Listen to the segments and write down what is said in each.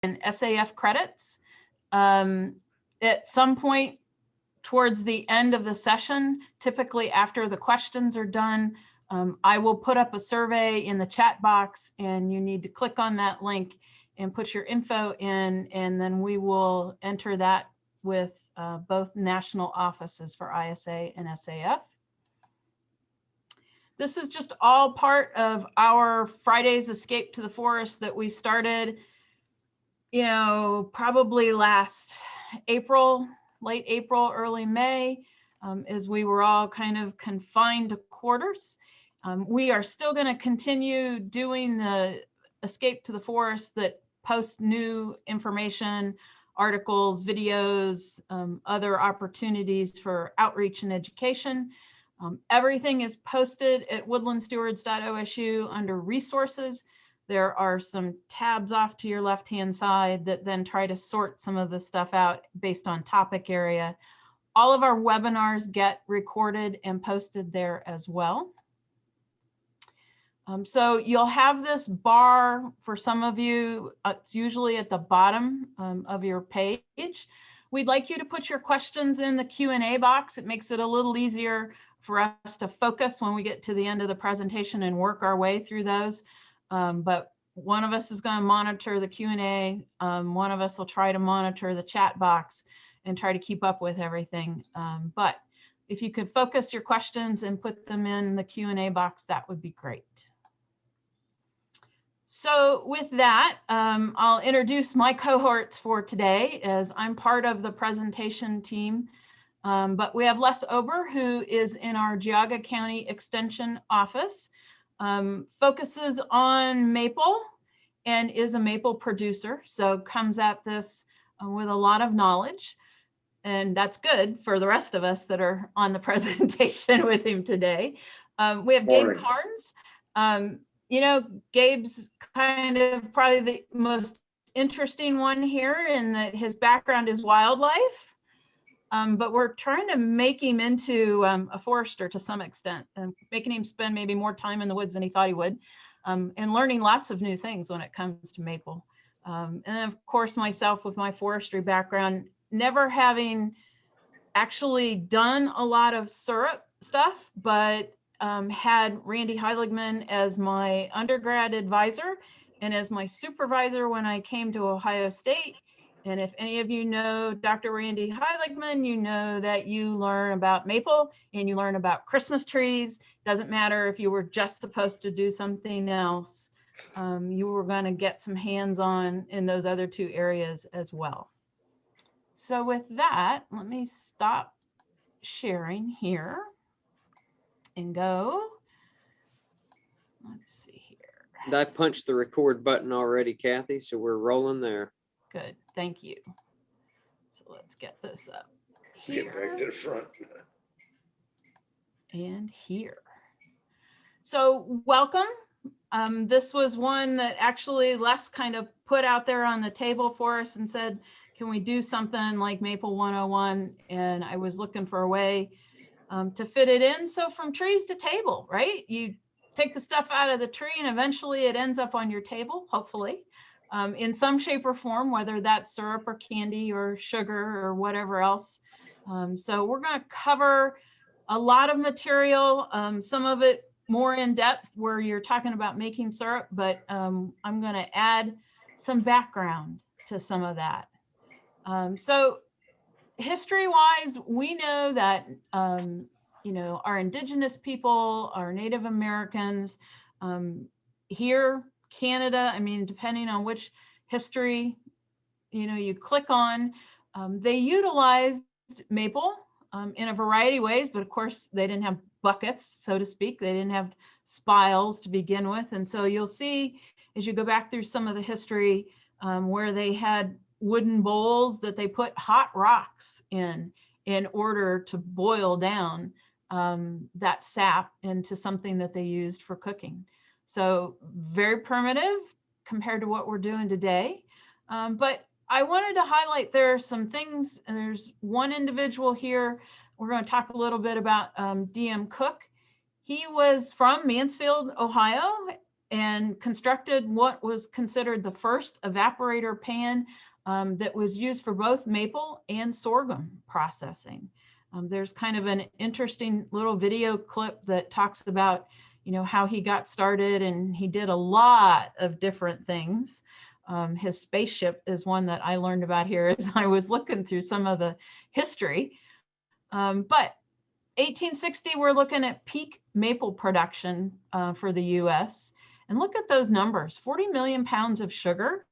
and SAF credits. At some point towards the end of the session, typically after the questions are done, I will put up a survey in the chat box, and you need to click on that link and put your info in, and then we will enter that with both national offices for ISA and SAF. This is just all part of our Friday's Escape to the Forest that we started, you know, probably last April, late April, early May, as we were all kind of confined to quarters. We are still going to continue doing the Escape to the Forest that post new information, articles, videos, other opportunities for outreach and education. Everything is posted at woodlandstewards.osu under resources. There are some tabs off to your left-hand side that then try to sort some of the stuff out based on topic area. All of our webinars get recorded and posted there as well. So you'll have this bar for some of you, it's usually at the bottom of your page. We'd like you to put your questions in the Q&A box. It makes it a little easier for us to focus when we get to the end of the presentation and work our way through those. But one of us is going to monitor the Q&A. One of us will try to monitor the chat box and try to keep up with everything. But if you could focus your questions and put them in the Q&A box, that would be great. So with that, I'll introduce my cohorts for today, as I'm part of the presentation team. But we have Les Ober, who is in our Geauga County Extension office, focuses on maple and is a maple producer. So comes at this with a lot of knowledge. And that's good for the rest of us that are on the presentation with him today. We have Gabe Karns. You know, Gabe's kind of probably the most interesting one here in that his background is wildlife, but we're trying to make him into a forester to some extent, and making him spend maybe more time in the woods than he thought he would, and learning lots of new things when it comes to maple. And then of course, myself with my forestry background, never having actually done a lot of syrup stuff, but had Randy Heiligman as my undergrad advisor and as my supervisor when I came to Ohio State. And if any of you know Dr. Randy Heiligman, you know that you learn about maple and you learn about Christmas trees. Doesn't matter if you were just supposed to do something else, you were going to get some hands-on in those other two areas as well. So with that, let me stop sharing here and go. Let's see here. And I punched the record button already, Kathy, so we're rolling there. Good, thank you. So let's get this up here. Get back to the front. And here. So welcome. This was one that actually Les kind of put out there on the table for us and said, can we do something like Maple 101? And I was looking for a way to fit it in. So from trees to table, right? You take the stuff out of the tree and eventually it ends up on your table, hopefully, in some shape or form, whether that's syrup or candy or sugar or whatever else. So we're going to cover a lot of material, some of it more in depth where you're talking about making syrup, but I'm going to add some background to some of that. So history-wise, we know that, you know, our indigenous people, our Native Americans, here, Canada, I mean, depending on which history, you know, you click on, they utilized maple in a variety of ways, but of course, they didn't have buckets, so to speak. They didn't have spiles to begin with. And so you'll see, as you go back through some of the history, where they had wooden bowls that they put hot rocks in order to boil down that sap into something that they used for cooking. So very primitive compared to what we're doing today. But I wanted to highlight there are some things, and there's one individual here. We're going to talk a little bit about DM Cook. He was from Mansfield, Ohio, and constructed what was considered the first evaporator pan that was used for both maple and sorghum processing. There's kind of an interesting little video clip that talks about, you know, how he got started, and he did a lot of different things. His spaceship is one that I learned about here as I was looking through some of the history. But 1860, we're looking at peak maple production for the US. And look at those numbers, 40 million pounds of sugar,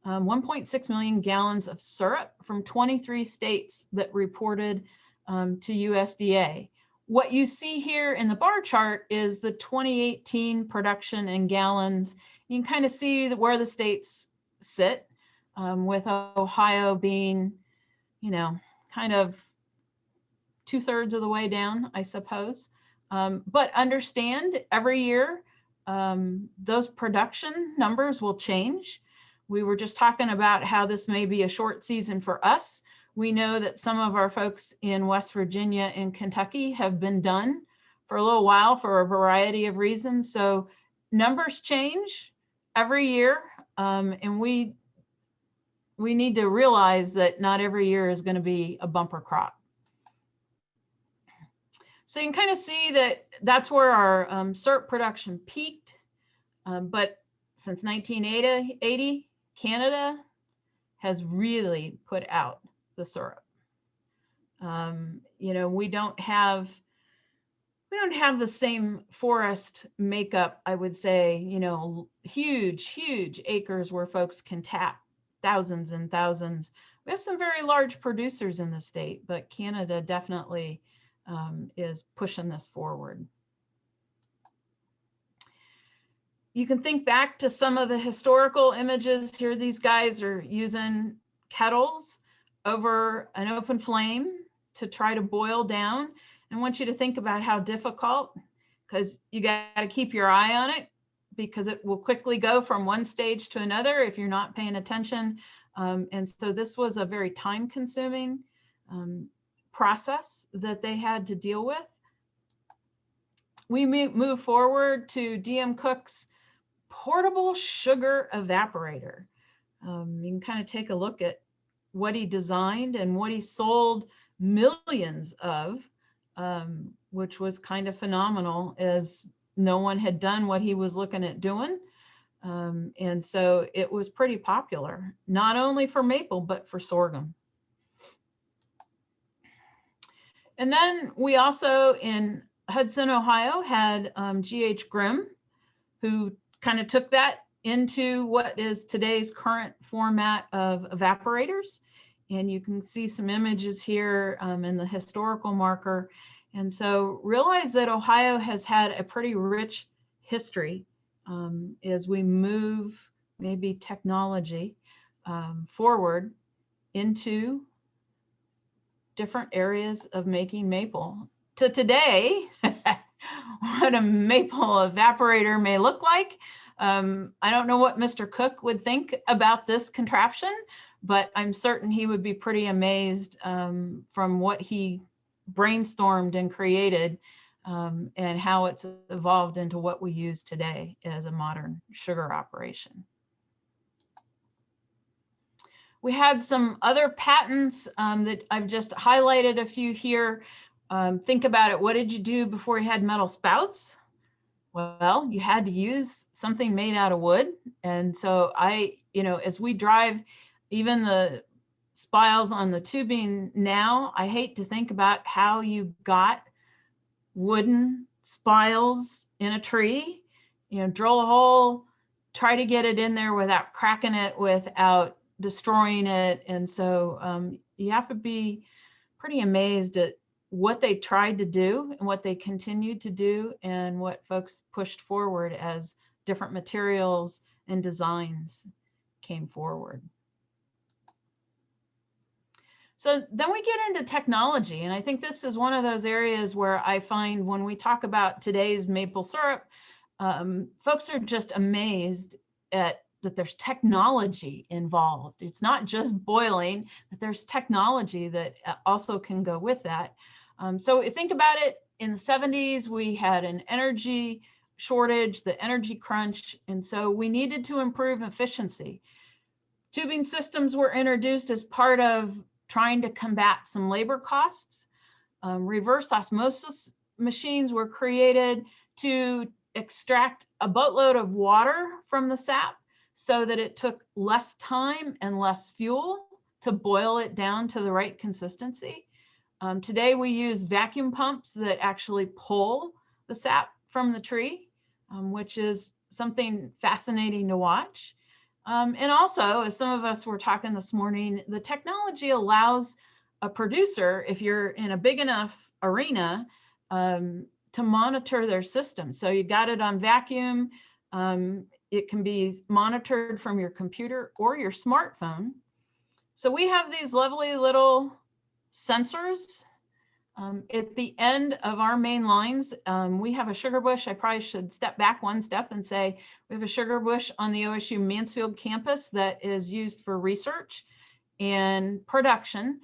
1.6 million gallons of syrup from 23 states that reported to USDA. What you see here in the bar chart is the 2018 production in gallons. You can kind of see where the states sit, with Ohio being, you know, kind of 2/3 of the way down, I suppose. But understand every year, those production numbers will change. We were just talking about how this may be a short season for us. We know that some of our folks in West Virginia and Kentucky have been done for a little while for a variety of reasons. So numbers change every year, and we need to realize that not every year is going to be a bumper crop. So you can kind of see that that's where our syrup production peaked. But since 1980, Canada has really put out the syrup. You know, we don't have the same forest makeup, I would say, you know, huge acres where folks can tap thousands and thousands. We have some very large producers in the state, but Canada definitely is pushing this forward. You can think back to some of the historical images here. These guys are using kettles over an open flame to try to boil down. And I want you to think about how difficult, because you got to keep your eye on it, because it will quickly go from one stage to another if you're not paying attention. And so this was a very time-consuming process that they had to deal with. We move forward to DM Cook's portable sugar evaporator. You can kind of take a look at what he designed and what he sold millions of, which was kind of phenomenal, as no one had done what he was looking at doing. And so it was pretty popular, not only for maple, but for sorghum. And then we also in Hudson, Ohio, had G.H. Grimm, who kind of took that into what is today's current format of evaporators. And you can see some images here in the historical marker. And so realize that Ohio has had a pretty rich history as we move maybe technology forward into different areas of making maple. To today, what a maple evaporator may look like. I don't know what Mr. Cook would think about this contraption, but I'm certain he would be pretty amazed from what he brainstormed and created, and how it's evolved into what we use today as a modern sugar operation. We had some other patents that I've just highlighted a few here. Think about it. What did you do before you had metal spouts? Well, you had to use something made out of wood. And so as we drive even the spiles on the tubing now, I hate to think about how you got wooden spiles in a tree, drill a hole, try to get it in there without cracking it, without destroying it. And so you have to be pretty amazed at what they tried to do and what they continued to do, and what folks pushed forward as different materials and designs came forward. So then we get into technology, and I think this is one of those areas where I find when we talk about today's maple syrup, folks are just amazed at that there's technology involved. It's not just boiling, that there's technology that also can go with that. So think about it, in the 70s, we had an energy shortage, the energy crunch, and so we needed to improve efficiency. Tubing systems were introduced as part of trying to combat some labor costs. Reverse osmosis machines were created to extract a boatload of water from the sap so that it took less time and less fuel to boil it down to the right consistency. Today we use vacuum pumps that actually pull the sap from the tree, which is something fascinating to watch. And also, as some of us were talking this morning, the technology allows a producer, if you're in a big enough arena, to monitor their system. So you got it on vacuum. It can be monitored from your computer or your smartphone. So we have these lovely little sensors at the end of our main lines. We have a sugar bush. I probably should step back one step and say we have a sugar bush on the OSU Mansfield campus that is used for research and production.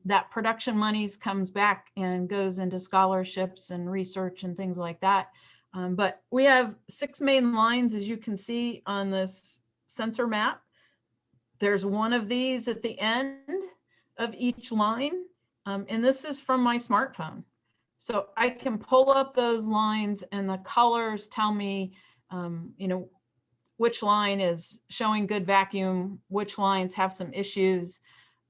That production monies comes back and goes into scholarships and research and things like that. But we have 6 main lines, as you can see on this sensor map. There's one of these at the end of each line. And this is from my smartphone. So I can pull up those lines and the colors tell me, which line is showing good vacuum, which lines have some issues.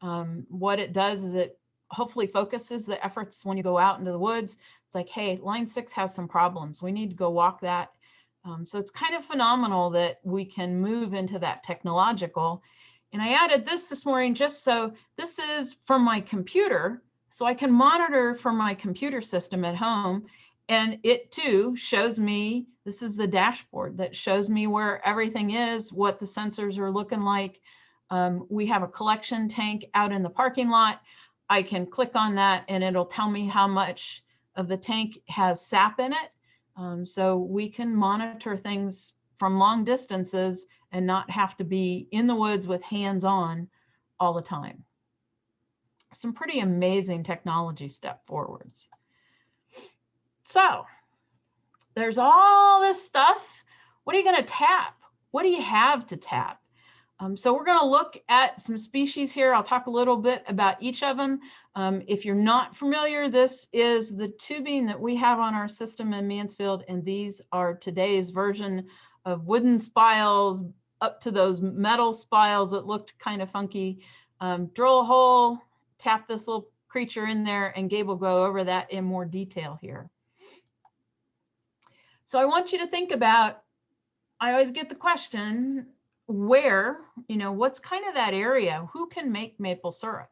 What it does is it hopefully focuses the efforts when you go out into the woods. It's like, hey, line 6 has some problems. We need to go walk that. So it's kind of phenomenal that we can move into that technological. And I added this morning just so this is from my computer. So I can monitor from my computer system at home, and it too shows me, this is the dashboard that shows me where everything is, what the sensors are looking like. We have a collection tank out in the parking lot. I can click on that and it'll tell me how much of the tank has sap in it. So we can monitor things from long distances and not have to be in the woods with hands on all the time. Some pretty amazing technology step forwards. So there's all this stuff. What are you going to tap? What do you have to tap? So we're going to look at some species here. I'll talk a little bit about each of them. If you're not familiar, this is the tubing that we have on our system in Mansfield, and these are today's version of wooden spiles up to those metal spiles that looked kind of funky. Drill a hole, tap this little creature in there, and Gabe will go over that in more detail here. So I want you to think about, I always get the question, where, what's kind of that area? Who can make maple syrup?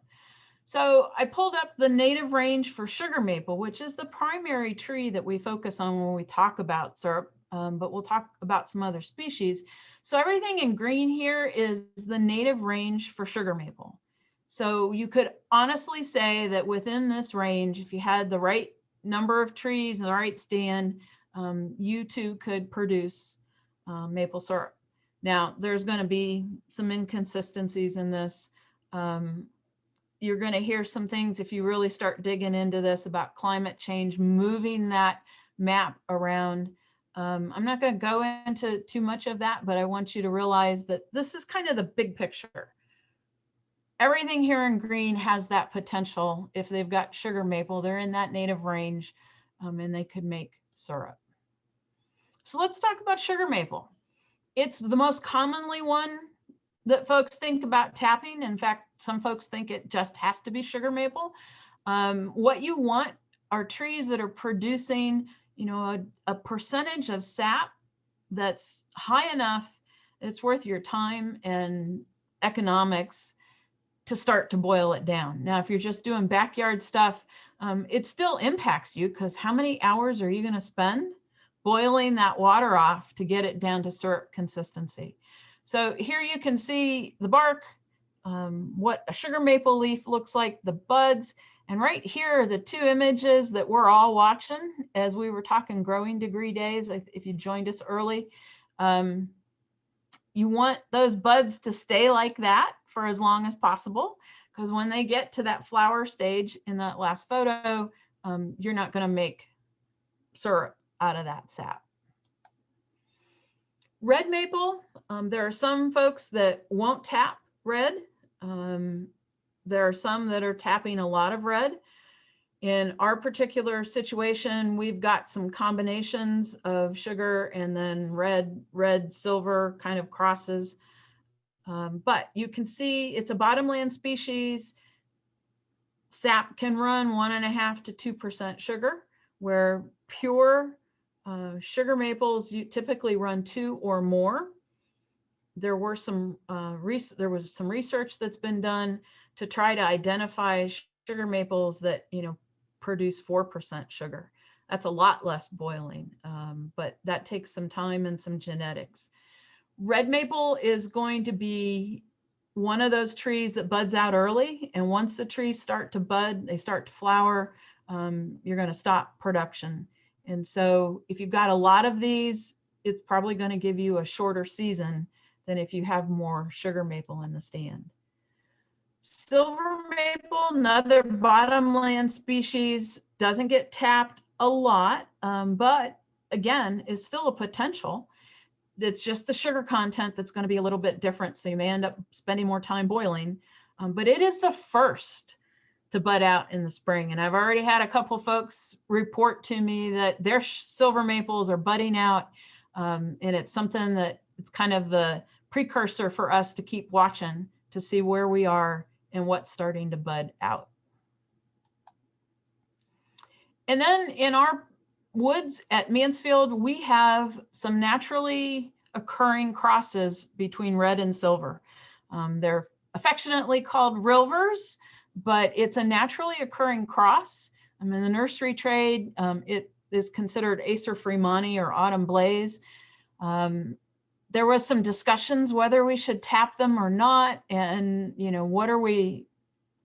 So I pulled up the native range for sugar maple, which is the primary tree that we focus on when we talk about syrup, but we'll talk about some other species. So everything in green here is the native range for sugar maple. So you could honestly say that within this range, if you had the right number of trees and the right stand, you too could produce maple syrup. Now, there's going to be some inconsistencies in this. You're going to hear some things if you really start digging into this about climate change, moving that map around. I'm not going to go into too much of that, but I want you to realize that this is kind of the big picture. Everything here in green has that potential. If they've got sugar maple, they're in that native range, and they could make syrup. So let's talk about sugar maple. It's the most commonly one that folks think about tapping. In fact, some folks think it just has to be sugar maple. What you want are trees that are producing, a percentage of sap that's high enough, it's worth your time and economics to start to boil it down. Now, if you're just doing backyard stuff, it still impacts you, because how many hours are you going to spend boiling that water off to get it down to syrup consistency? So here you can see the bark, what a sugar maple leaf looks like, the buds, and right here are the 2 images that we're all watching as we were talking growing degree days. If you joined us early, you want those buds to stay like that for as long as possible, because when they get to that flower stage in that last photo, you're not going to make syrup out of that sap. Red maple, there are some folks that won't tap red. There are some that are tapping a lot of red. In our particular situation, we've got some combinations of sugar and then red, silver kind of crosses. But you can see it's a bottomland species. Sap can run 1.5 to 2% sugar, where pure sugar maples you typically run 2 or more. There was some research that's been done to try to identify sugar maples that produce 4% sugar. That's a lot less boiling, but that takes some time and some genetics. Red maple is going to be one of those trees that buds out early, and once the trees start to bud, they start to flower, you're going to stop production. And so if you've got a lot of these, it's probably going to give you a shorter season than if you have more sugar maple in the stand. Silver maple, another bottomland species, doesn't get tapped a lot, but again, is still a potential. It's just the sugar content that's going to be a little bit different, so you may end up spending more time boiling, but it is the first to bud out in the spring. And I've already had a couple folks report to me that their silver maples are budding out, and it's something that it's kind of the precursor for us to keep watching to see where we are and what's starting to bud out. And then in our woods at Mansfield, we have some naturally occurring crosses between red and silver. They're affectionately called rilvers, but it's a naturally occurring cross. In the nursery trade, it is considered Acer Freemani or Autumn Blaze. There was some discussions whether we should tap them or not, and what are we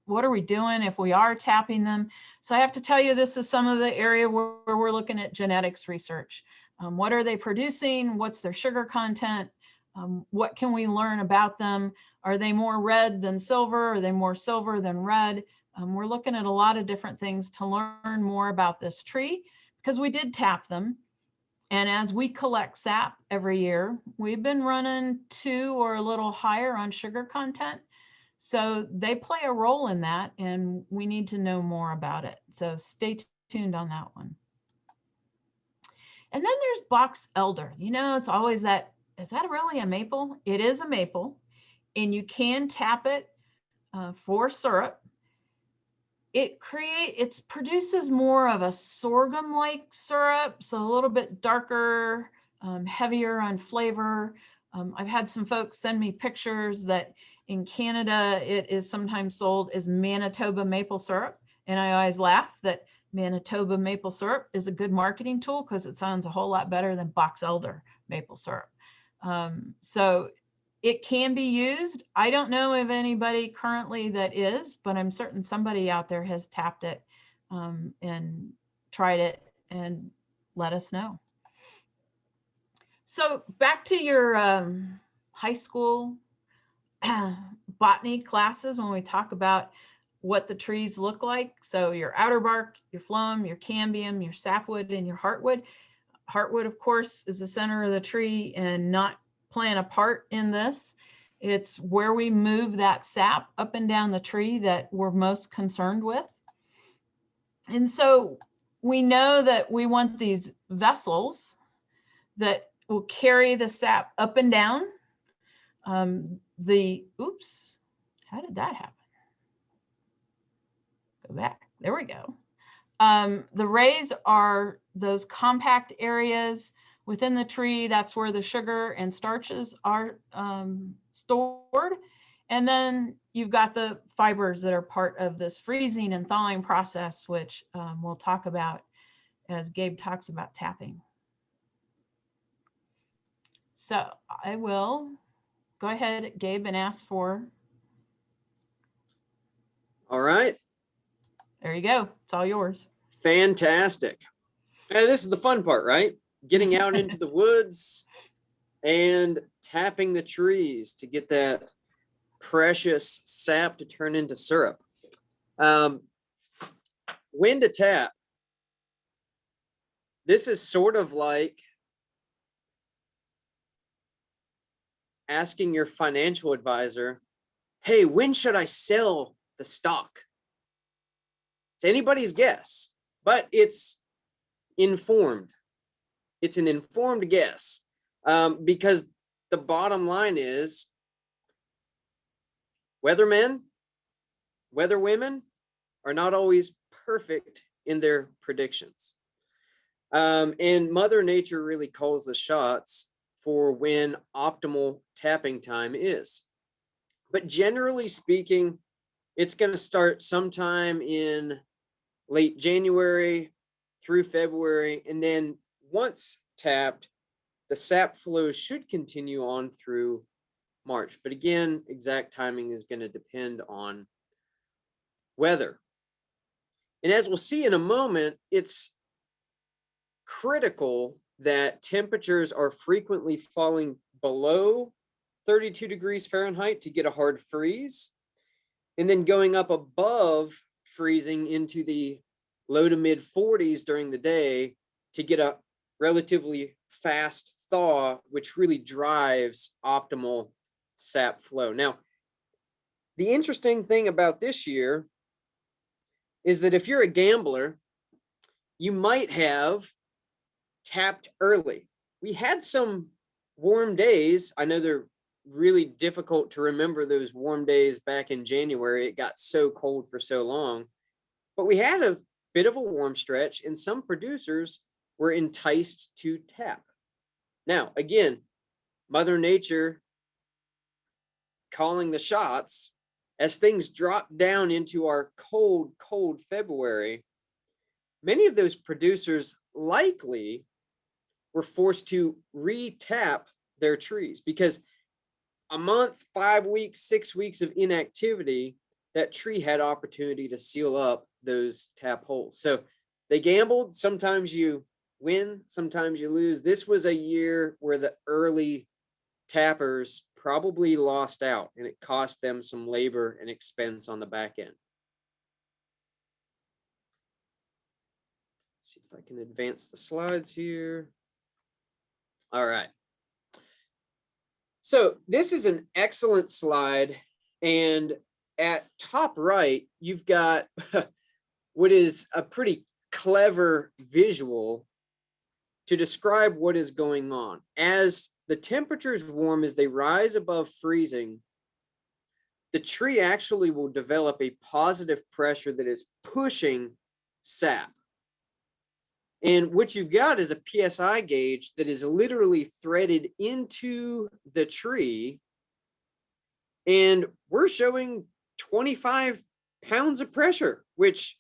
doing if we are tapping them? So I have to tell you, this is some of the area where we're looking at genetics research. What are they producing? What's their sugar content? What can we learn about them? Are they more red than silver? Are they more silver than red? We're looking at a lot of different things to learn more about this tree, because we did tap them. And as we collect sap every year, we've been running 2 or a little higher on sugar content. So they play a role in that, and we need to know more about it. So stay tuned on that one. And then there's box elder. It's always that, is that really a maple? It is a maple, and you can tap it for syrup. It produces more of a sorghum-like syrup, so a little bit darker, heavier on flavor. I've had some folks send me pictures that in Canada, it is sometimes sold as Manitoba maple syrup. And I always laugh that Manitoba maple syrup is a good marketing tool because it sounds a whole lot better than box elder maple syrup. So it can be used. I don't know of anybody currently that is, but I'm certain somebody out there has tapped it and tried it and let us know. So back to your high school botany classes, when we talk about what the trees look like. So your outer bark, your phloem, your cambium, your sapwood, and your heartwood. Heartwood, of course, is the center of the tree and not playing a part in this. It's where we move that sap up and down the tree that we're most concerned with. And so we know that we want these vessels that will carry the sap up and down. Oops, how did that happen? Go back, there we go. The rays are those compact areas within the tree. That's where the sugar and starches are stored. And then you've got the fibers that are part of this freezing and thawing process, which we'll talk about as Gabe talks about tapping. So I will go ahead, Gabe, and ask for. All right. There you go. It's all yours. Fantastic. And this is the fun part, right? Getting out into the woods and tapping the trees to get that precious sap to turn into syrup. When to tap. This is sort of like asking your financial advisor, hey, when should I sell the stock? It's anybody's guess, but it's informed. It's an informed guess, because the bottom line is weathermen, weatherwomen are not always perfect in their predictions. And Mother Nature really calls the shots for when optimal tapping time is. But generally speaking, it's going to start sometime in late January through February. And then once tapped, the sap flow should continue on through March. But again, exact timing is going to depend on weather. And as we'll see in a moment, it's critical that temperatures are frequently falling below 32 degrees Fahrenheit to get a hard freeze, and then going up above freezing into the low to mid 40s during the day to get a relatively fast thaw, which really drives optimal sap flow. Now, the interesting thing about this year is that if you're a gambler, you might have tapped early. We had some warm days. I know they're really difficult to remember those warm days back in January. It got so cold for so long, but we had a bit of a warm stretch and some producers were enticed to tap. Now, again, Mother Nature calling the shots as things drop down into our cold, cold February. Many of those producers likely were forced to re-tap their trees because a month, 5 weeks, 6 weeks of inactivity, that tree had opportunity to seal up those tap holes. So they gambled. Sometimes you win, sometimes you lose. This was a year where the early tappers probably lost out and it cost them some labor and expense on the back end. Let's see if I can advance the slides here. All right. So this is an excellent slide. And at top right, you've got what is a pretty clever visual to describe what is going on. As the temperatures warm, as they rise above freezing, the tree actually will develop a positive pressure that is pushing sap. And what you've got is a PSI gauge that is literally threaded into the tree. And we're showing 25 pounds of pressure, which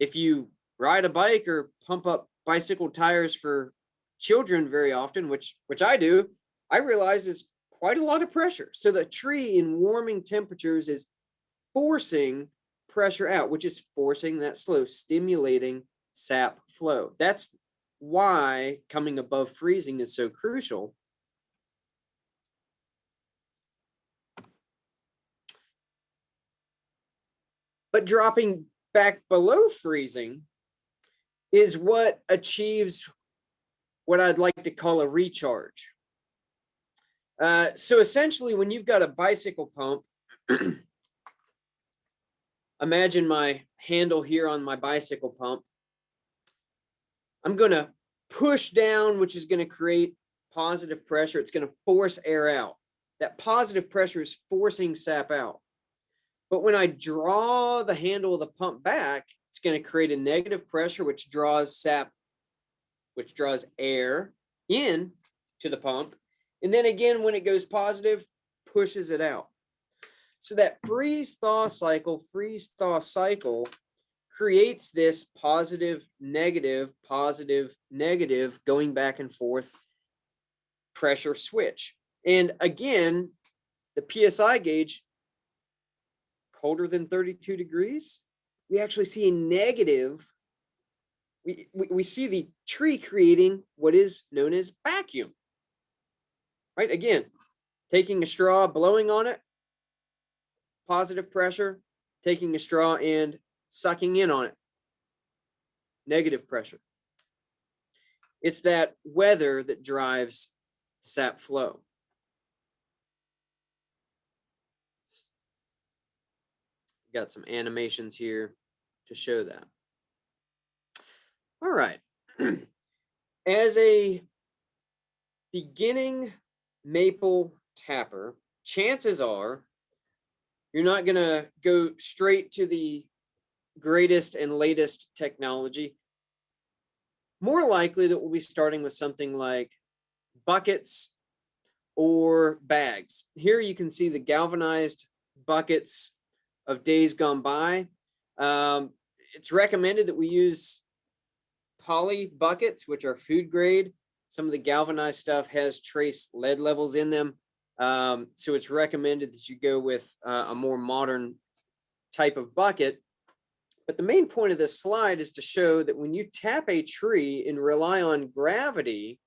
if you ride a bike or pump up bicycle tires for children very often, which I do, I realize is quite a lot of pressure. So the tree in warming temperatures is forcing pressure out, which is forcing that slow, stimulating sap flow. That's why coming above freezing is so crucial. But dropping back below freezing is what achieves what I'd like to call a recharge. So essentially, when you've got a bicycle pump, imagine my handle here on my bicycle pump. I'm going to push down, which is going to create positive pressure. It's going to force air out. That positive pressure is forcing sap out. But when I draw the handle of the pump back, it's going to create a negative pressure, which draws sap, which draws air in to the pump. And then again, when it goes positive, pushes it out. So that freeze-thaw cycle creates this positive, negative, going back and forth pressure switch. And again, the PSI gauge, colder than 32 degrees, we actually see a negative. We see the tree creating what is known as vacuum, right? Again, taking a straw, blowing on it, positive pressure, taking a straw and sucking in on it, negative pressure. It's that weather that drives sap flow. Got some animations here to show that. All right. As a beginning maple tapper, chances are you're not going to go straight to the greatest and latest technology. More likely that we'll be starting with something like buckets or bags. Here you can see the galvanized buckets of days gone by. It's recommended that we use poly buckets, which are food grade. Some of the galvanized stuff has trace lead levels in them. So it's recommended that you go with a more modern type of bucket. But the main point of this slide is to show that when you tap a tree and rely on gravity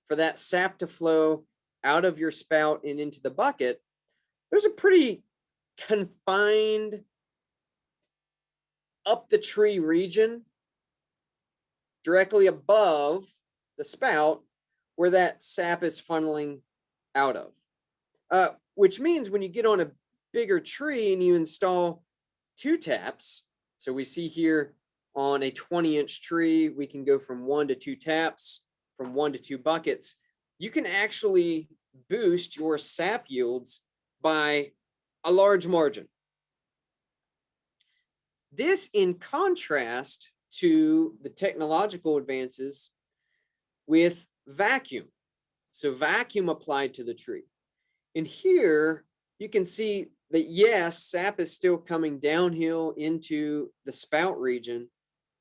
for that sap to flow out of your spout and into the bucket, there's a pretty confined up the tree region directly above the spout where that sap is funneling out of. Which means when you get on a bigger tree and you install 2 taps, so we see here on a 20-inch tree, we can go from 1 to 2 taps, from 1 to 2 buckets. You can actually boost your sap yields by a large margin. This in contrast to the technological advances with vacuum. So vacuum applied to the tree. And here you can see that yes, sap is still coming downhill into the spout region,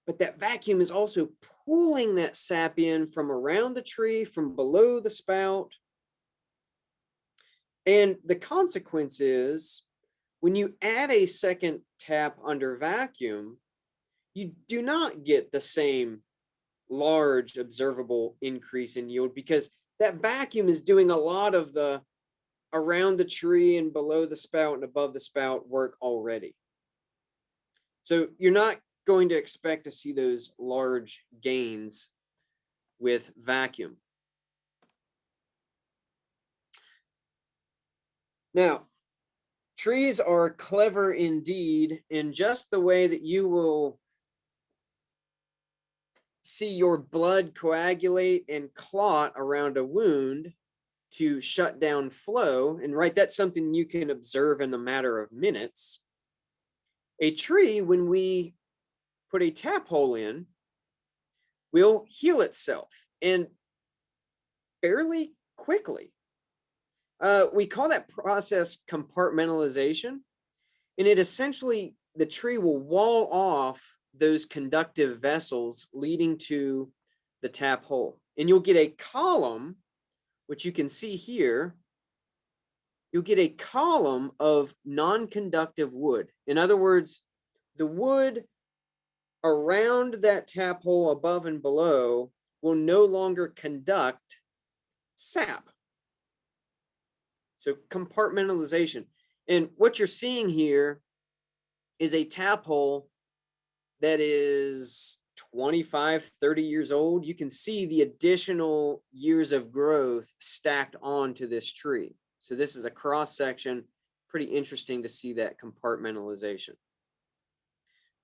but that vacuum is also pulling that sap in from around the tree, from below the spout. And the consequence is when you add a second tap under vacuum, you do not get the same large observable increase in yield because that vacuum is doing a lot of the around the tree and below the spout and above the spout work already. So you're not going to expect to see those large gains with vacuum. Now, trees are clever indeed in just the way that you will see your blood coagulate and clot around a wound to shut down flow. And right, that's something you can observe in a matter of minutes. A tree, when we put a tap hole in, will heal itself and fairly quickly. We call that process compartmentalization. And it essentially, the tree will wall off those conductive vessels leading to the tap hole. And you'll get a column, which you can see here. You'll get a column of non-conductive wood. In other words, the wood around that tap hole above and below will no longer conduct sap. So compartmentalization. And what you're seeing here is a tap hole that is 25, 30 years old. You can see the additional years of growth stacked onto this tree. So this is a cross section. Pretty interesting to see that compartmentalization.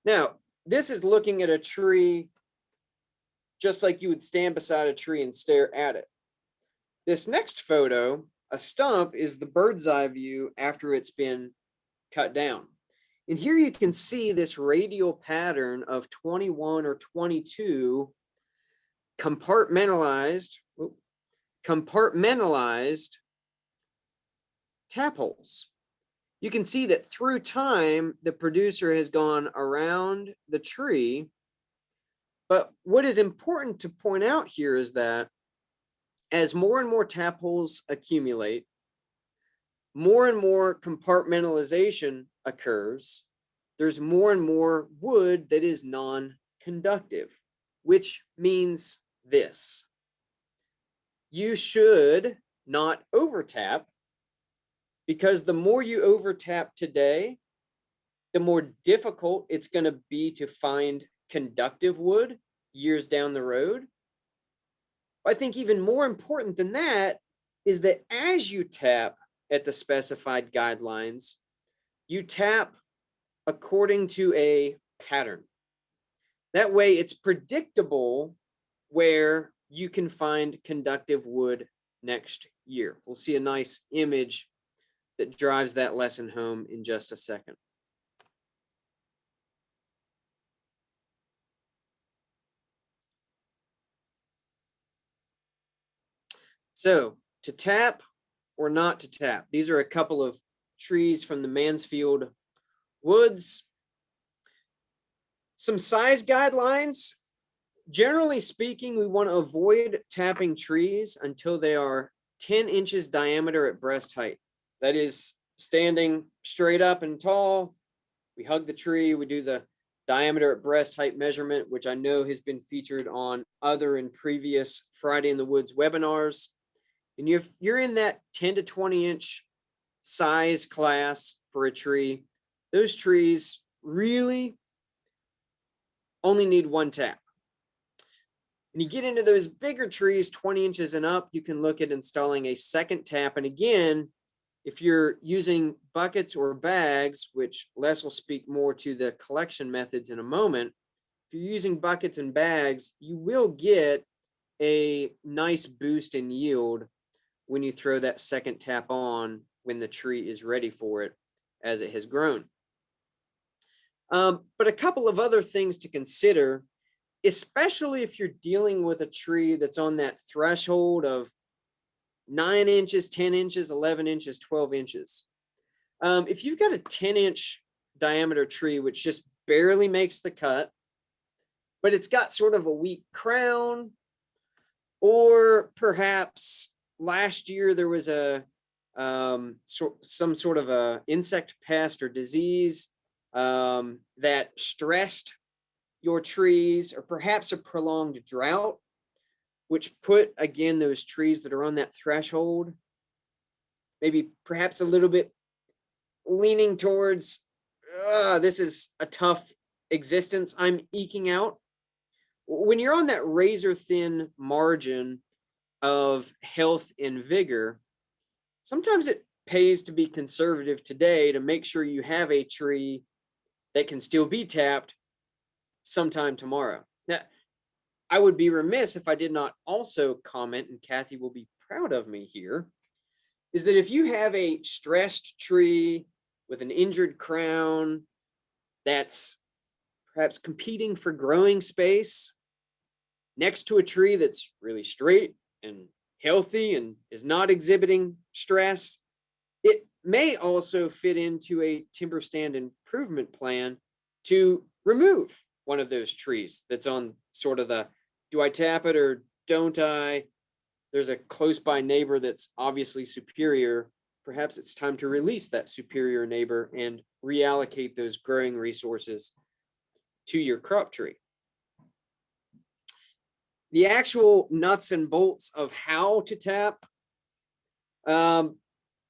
Now, this is looking at a tree just like you would stand beside a tree and stare at it. This next photo, a stump, is the bird's eye view after it's been cut down. And here you can see this radial pattern of 21 or 22 compartmentalized tap holes. You can see that through time, the producer has gone around the tree. But what is important to point out here is that as more and more tap holes accumulate, more and more compartmentalization occurs. There's more and more wood that is non-conductive, which means this. You should not overtap, because the more you overtap today, the more difficult it's going to be to find conductive wood years down the road. I think even more important than that is that as you tap at the specified guidelines, you tap according to a pattern. That way it's predictable where you can find conductive wood next year. We'll see a nice image that drives that lesson home in just a second. So to tap or not to tap, these are a couple of trees from the Mansfield Woods. Some size guidelines. Generally speaking, we want to avoid tapping trees until they are 10 inches diameter at breast height. That is standing straight up and tall. We hug the tree, we do the diameter at breast height measurement, which I know has been featured on other and previous Friday in the Woods webinars. And if you're in that 10 to 20 inch size class for a tree, those trees really only need one tap. When you get into those bigger trees, 20 inches and up, you can look at installing a second tap. And again, if you're using buckets or bags, which Les will speak more to the collection methods in a moment, if you're using buckets and bags, you will get a nice boost in yield when you throw that second tap on when the tree is ready for it as it has grown. But a couple of other things to consider, especially if you're dealing with a tree that's on that threshold of 9 inches, 10 inches, 11 inches, 12 inches. If you've got a 10-inch diameter tree, which just barely makes the cut, but it's got sort of a weak crown, or perhaps last year there was some sort of a insect pest or disease that stressed your trees, or perhaps a prolonged drought, which put, again, those trees that are on that threshold, maybe perhaps a little bit leaning towards, this is a tough existence I'm eking out. When you're on that razor thin margin of health and vigor, sometimes it pays to be conservative today to make sure you have a tree that can still be tapped sometime tomorrow. Now, I would be remiss if I did not also comment, and Kathy will be proud of me here, is that if you have a stressed tree with an injured crown that's perhaps competing for growing space next to a tree that's really straight and healthy and is not exhibiting stress, it may also fit into a timber stand improvement plan to remove one of those trees that's on sort of the, do I tap it or don't I? There's a close by neighbor that's obviously superior. Perhaps it's time to release that superior neighbor and reallocate those growing resources to your crop tree. The actual nuts and bolts of how to tap,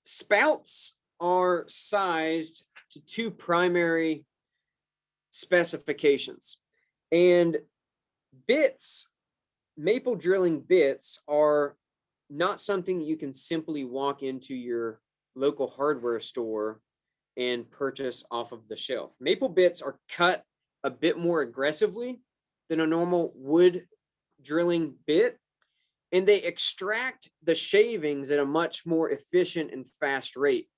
spouts are sized to two primary specifications, and bits, maple drilling bits, are not something that you can simply walk into your local hardware store and purchase off of the shelf. Maple bits are cut a bit more aggressively than a normal wood drilling bit, and they extract the shavings at a much more efficient and fast rate.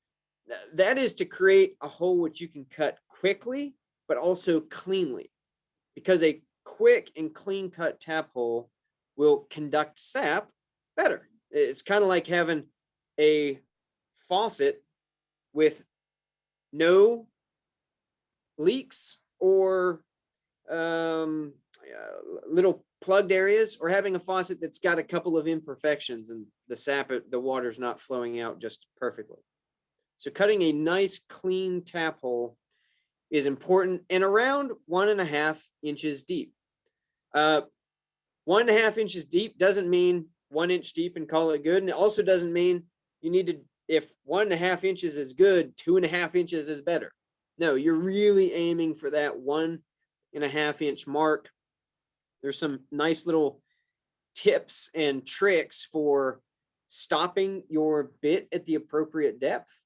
That is to create a hole which you can cut quickly, but also cleanly, because a quick and clean cut tap hole will conduct sap better. It's kind of like having a faucet with no leaks or little plugged areas, or having a faucet that's got a couple of imperfections and the sap, the water's not flowing out just perfectly. So cutting a nice clean tap hole is important, and around 1.5 inches deep. 1.5 inches deep doesn't mean 1 inch deep and call it good. And it also doesn't mean you need to, if 1.5 inches is good, 2.5 inches is better. No, you're really aiming for that 1.5 inch mark. There's some nice little tips and tricks for stopping your bit at the appropriate depth.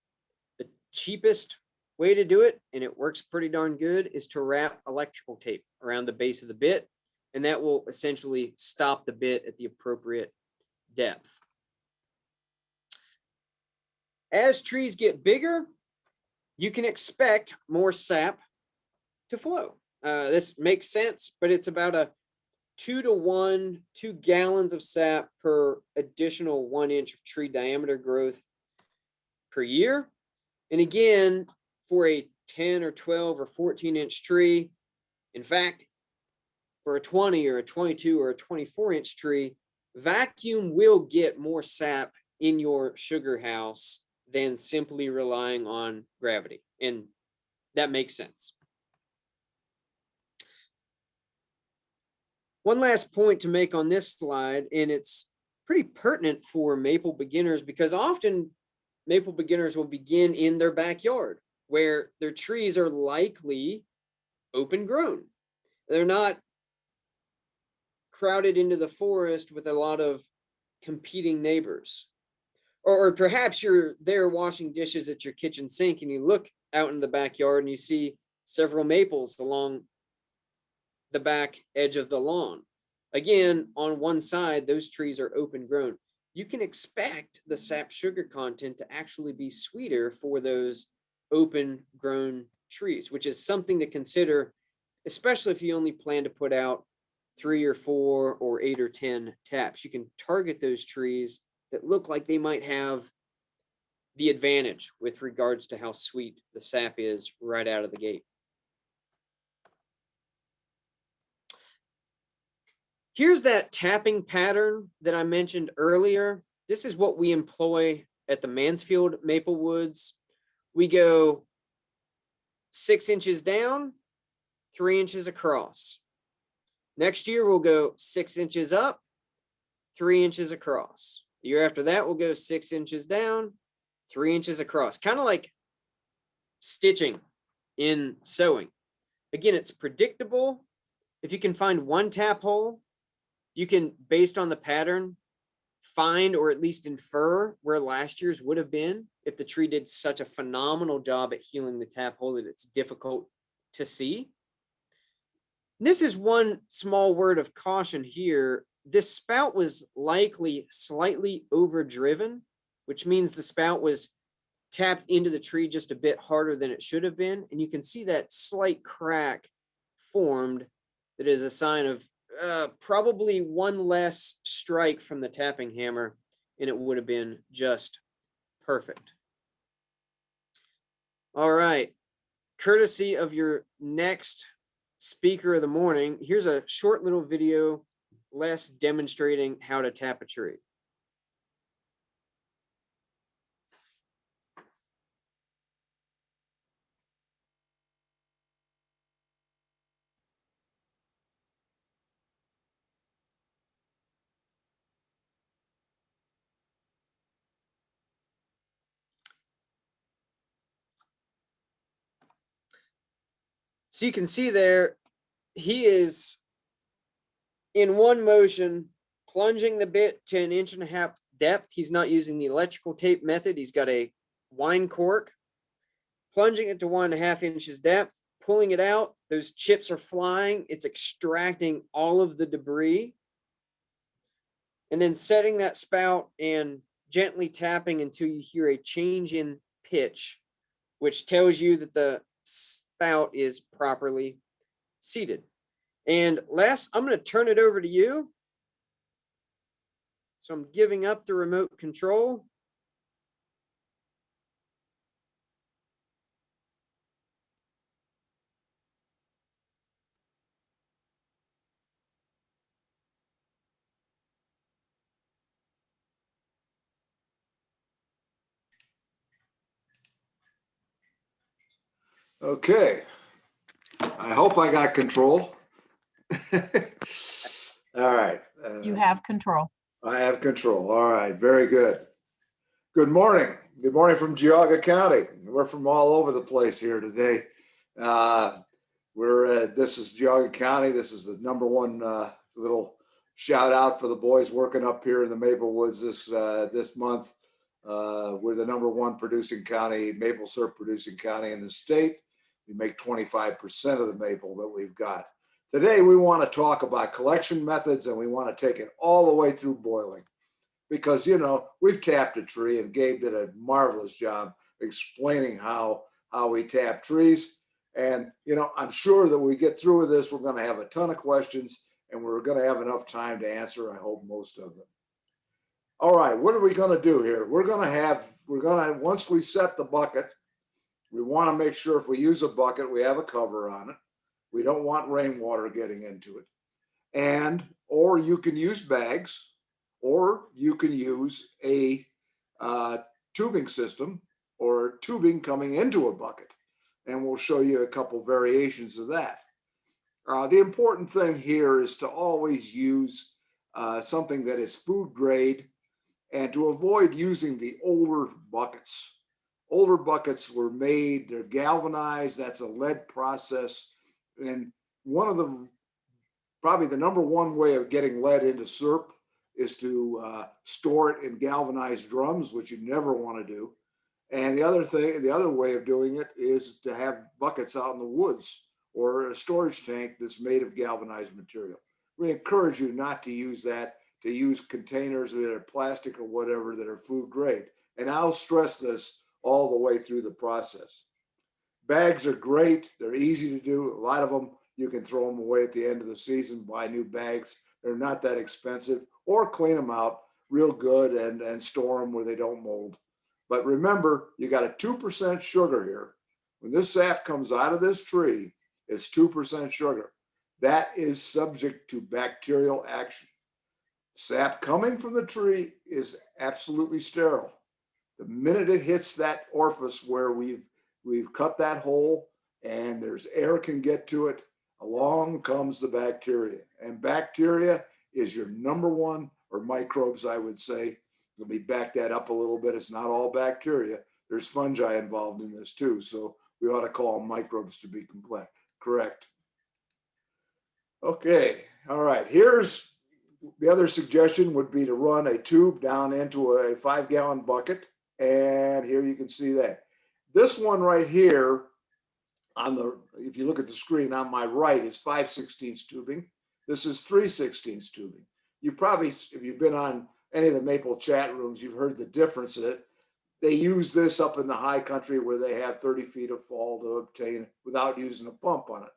The cheapest way to do it, and it works pretty darn good, is to wrap electrical tape around the base of the bit, and that will essentially stop the bit at the appropriate depth. As trees get bigger, you can expect more sap to flow. This makes sense, but it's about a 2 to 1, 2 gallons of sap per additional 1 inch of tree diameter growth per year. And again, for a 10 or 12 or 14-inch tree, in fact, for a 20 or a 22 or a 24-inch tree, vacuum will get more sap in your sugar house than simply relying on gravity. And that makes sense. One last point to make on this slide, and it's pretty pertinent for maple beginners, because often maple beginners will begin in their backyard where their trees are likely open grown. They're not crowded into the forest with a lot of competing neighbors. Or perhaps you're there washing dishes at your kitchen sink and you look out in the backyard and you see several maples along the back edge of the lawn. Again, on one side, those trees are open grown. You can expect the sap sugar content to actually be sweeter for those open grown trees, which is something to consider, especially if you only plan to put out 3 or 4 or 8 or 10 taps. You can target those trees that look like they might have the advantage with regards to how sweet the sap is right out of the gate. Here's that tapping pattern that I mentioned earlier. This is what we employ at the Mansfield Maple Woods. We go 6 inches down, 3 inches across. Next year, we'll go 6 inches up, 3 inches across. The year after that, we'll go 6 inches down, 3 inches across. Kind of like stitching in sewing. Again, it's predictable. If you can find one tap hole, you can, based on the pattern, find or at least infer where last year's would have been if the tree did such a phenomenal job at healing the tap hole that it's difficult to see. This is one small word of caution here. This spout was likely slightly overdriven, which means the spout was tapped into the tree just a bit harder than it should have been. And you can see that slight crack formed that is a sign of probably one less strike from the tapping hammer, and it would have been just perfect. All right, courtesy of your next speaker of the morning, here's a short little video, less demonstrating how to tap a tree. So you can see there, he is in one motion plunging the bit to 1.5 inches depth. He's not using the electrical tape method. He's got a wine cork, plunging it to 1.5 inches depth, pulling it out. Those chips are flying. It's extracting all of the debris. And then setting that spout and gently tapping until you hear a change in pitch, which tells you that the spout is properly seated. And Les, I'm going to turn it over to you. So I'm giving up the remote control. Okay, I hope I got control. All right. You have control. I have control. All right, very good. Good morning. Good morning from Geauga County. We're from all over the place here today. This is Geauga County. This is the #1 little shout out for the boys working up here in the Maple Woods this month. We're the #1 producing county, maple syrup producing county in the state. We make 25% of the maple that we've got. Today, we want to talk about collection methods, and we want to take it all the way through boiling. Because, you know, we've tapped a tree, and Gabe did a marvelous job explaining how we tap trees. And, you know, I'm sure that when we get through with this, we're going to have a ton of questions, and we're going to have enough time to answer, I hope, most of them. All right, what are we going to do here? Once we set the bucket, we want to make sure if we use a bucket, we have a cover on it. We don't want rainwater getting into it. Or you can use bags, or you can use a tubing system or tubing coming into a bucket. And we'll show you a couple variations of that. The important thing here is to always use something that is food grade and to avoid using the older buckets. Older buckets were made, they're galvanized, that's a lead process. And probably the #1 way of getting lead into syrup is to store it in galvanized drums, which you never want to do. And the other way of doing it is to have buckets out in the woods or a storage tank that's made of galvanized material. We encourage you not to use that, to use containers that are plastic or whatever that are food grade. And I'll stress this all the way through the process. Bags are great. They're easy to do. A lot of them, you can throw them away at the end of the season, buy new bags. They're not that expensive, or clean them out real good and store them where they don't mold. But remember, you got a 2% sugar here. When this sap comes out of this tree, it's 2% sugar. That is subject to bacterial action. Sap coming from the tree is absolutely sterile. The minute it hits that orifice where we've cut that hole and there's air can get to it, along comes the bacteria. And bacteria is your #1, or microbes, I would say. Let me back that up a little bit. It's not all bacteria. There's fungi involved in this too. So we ought to call them microbes to be correct. Okay, all right. Here's the other suggestion would be to run a tube down into a 5-gallon bucket. And here you can see that. This one right here, if you look at the screen on my right, is 5/16 tubing. This is 3/16 tubing. You probably, if you've been on any of the maple chat rooms, you've heard the difference in it. They use this up in the high country where they have 30 feet of fall to obtain without using a pump on it.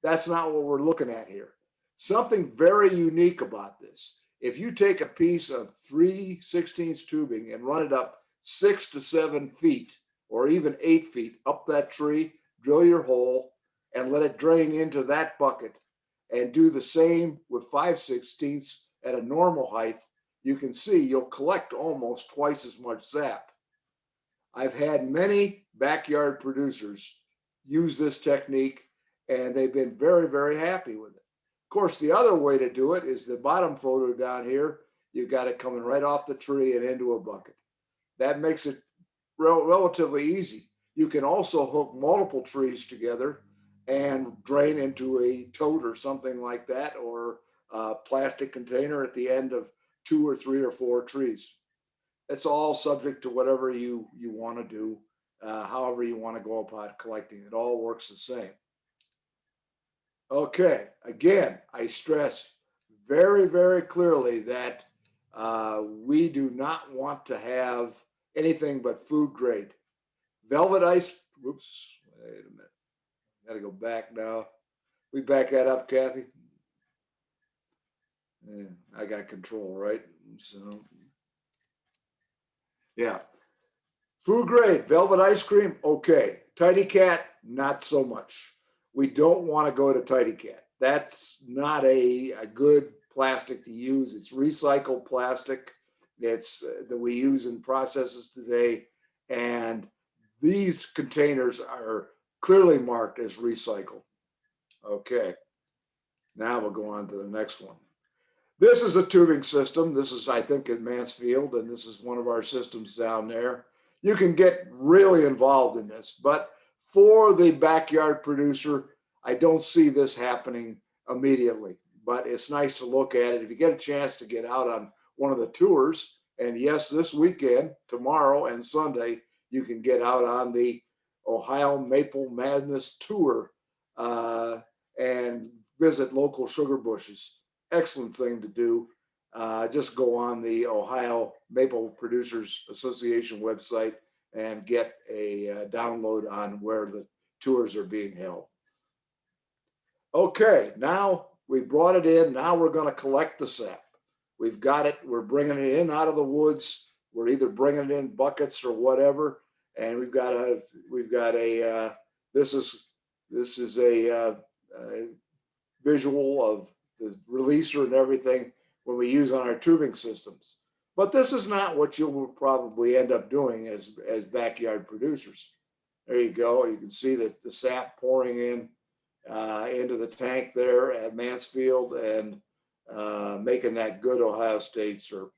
That's not what we're looking at here. Something very unique about this. If you take a piece of 3/16 tubing and run it up 6 to 7 feet, or even 8 feet up that tree, drill your hole and let it drain into that bucket, and do the same with 5/16 at a normal height, you can see you'll collect almost twice as much sap. I've had many backyard producers use this technique, and they've been very, very happy with it. Of course, the other way to do it is the bottom photo down here. You've got it coming right off the tree and into a bucket. That makes it relatively easy. You can also hook multiple trees together and drain into a tote or something like that, or a plastic container at the end of 2 or 3 or 4 trees. It's all subject to whatever you want to do, however you want to go about collecting. It all works the same. Okay, again, I stress very, very clearly that we do not want to have anything but food grade. Velvet ice, whoops, wait a minute. Gotta go back now. We back that up, Kathy? Yeah, I got control, right? So, yeah. Food grade, velvet ice cream, okay. Tidy Cat, not so much. We don't want to go to Tidy Cat. That's not a good plastic to use. It's recycled plastic. It's that we use in processes today. And these containers are clearly marked as recycled. Okay, now we'll go on to the next one. This is a tubing system. This is, I think, in Mansfield, and this is one of our systems down there. You can get really involved in this, but for the backyard producer, I don't see this happening immediately, but it's nice to look at it. If you get a chance to get out on one of the tours And yes, this weekend, tomorrow and Sunday, you can get out on the Ohio Maple Madness Tour and visit local sugar bushes. Excellent thing to do. Just go on the Ohio Maple Producers Association website and get a download on where the tours are being held. Okay, now we brought it in. Now we're going to collect the sap. We've got it. We're bringing it in out of the woods. We're either bringing it in buckets or whatever. And we've got a this is a visual of the releaser and everything when we use on our tubing systems. But this is not what you'll probably end up doing as backyard producers. There you go. You can see that the sap pouring in into the tank there at Mansfield and making that good Ohio State syrup.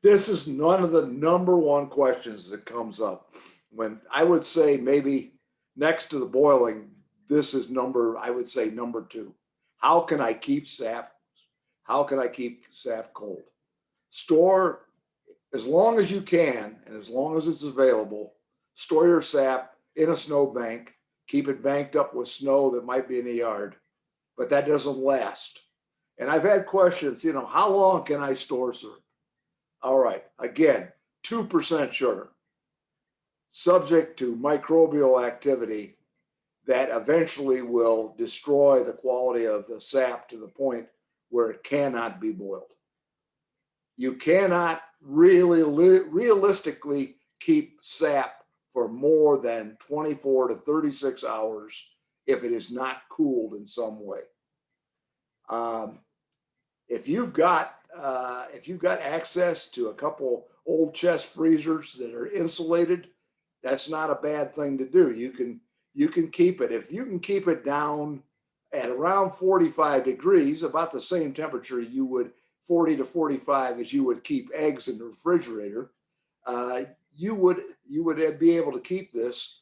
This is none of the number one questions that comes up. When I would say maybe next to the boiling, this is I would say number 2. How can I keep sap? How can I keep sap cold? Store as long as you can, and as long as it's available, store your sap in a snow bank. Keep it banked up with snow that might be in the yard, but that doesn't last. And I've had questions, how long can I store syrup? All right, again, 2% sugar, subject to microbial activity that eventually will destroy the quality of the sap to the point where it cannot be boiled. You cannot really realistically keep sap for more than 24 to 36 hours if it is not cooled in some way. If you've got access to a couple old chest freezers that are insulated, that's not a bad thing to do. You can keep it. If you can keep it down at around 45 degrees, about the same temperature you would 40 to 45 as you would keep eggs in the refrigerator, you would be able to keep this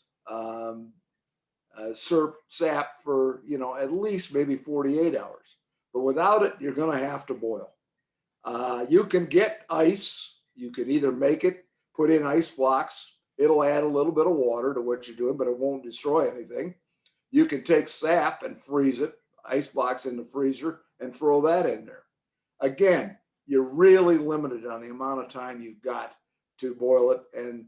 syrup sap for at least maybe 48 hours. But without it, you're going to have to boil. You can get ice. You can either make it, put in ice blocks. It'll add a little bit of water to what you're doing, but it won't destroy anything. You can take sap and freeze it, ice blocks in the freezer, and throw that in there. Again, you're really limited on the amount of time you've got to boil it. And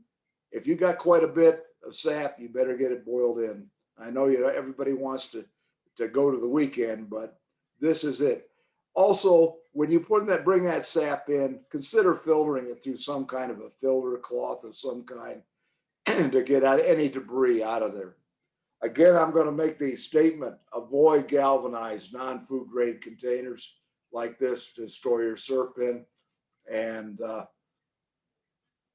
if you got quite a bit of sap, you better get it boiled in. I know everybody wants to go to the weekend, but this is it. Also, when you bring that sap in, consider filtering it through some kind of a filter cloth of some kind to get any debris out of there. Again, I'm going to make the statement, avoid galvanized non-food grade containers like this to store your syrup in. And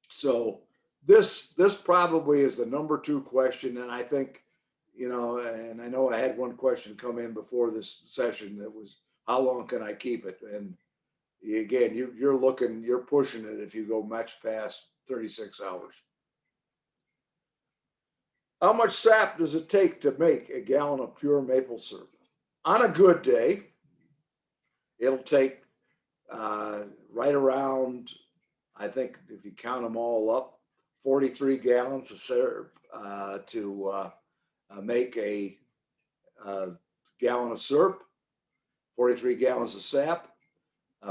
so this probably is the number 2 question. And I think, and I know I had one question come in before this session that was, how long can I keep it? And again, you're pushing it if you go much past 36 hours. How much sap does it take to make a gallon of pure maple syrup? On a good day, it'll take right around, I think if you count them all up, 43 gallons of syrup to make a gallon of syrup, 43 gallons of sap,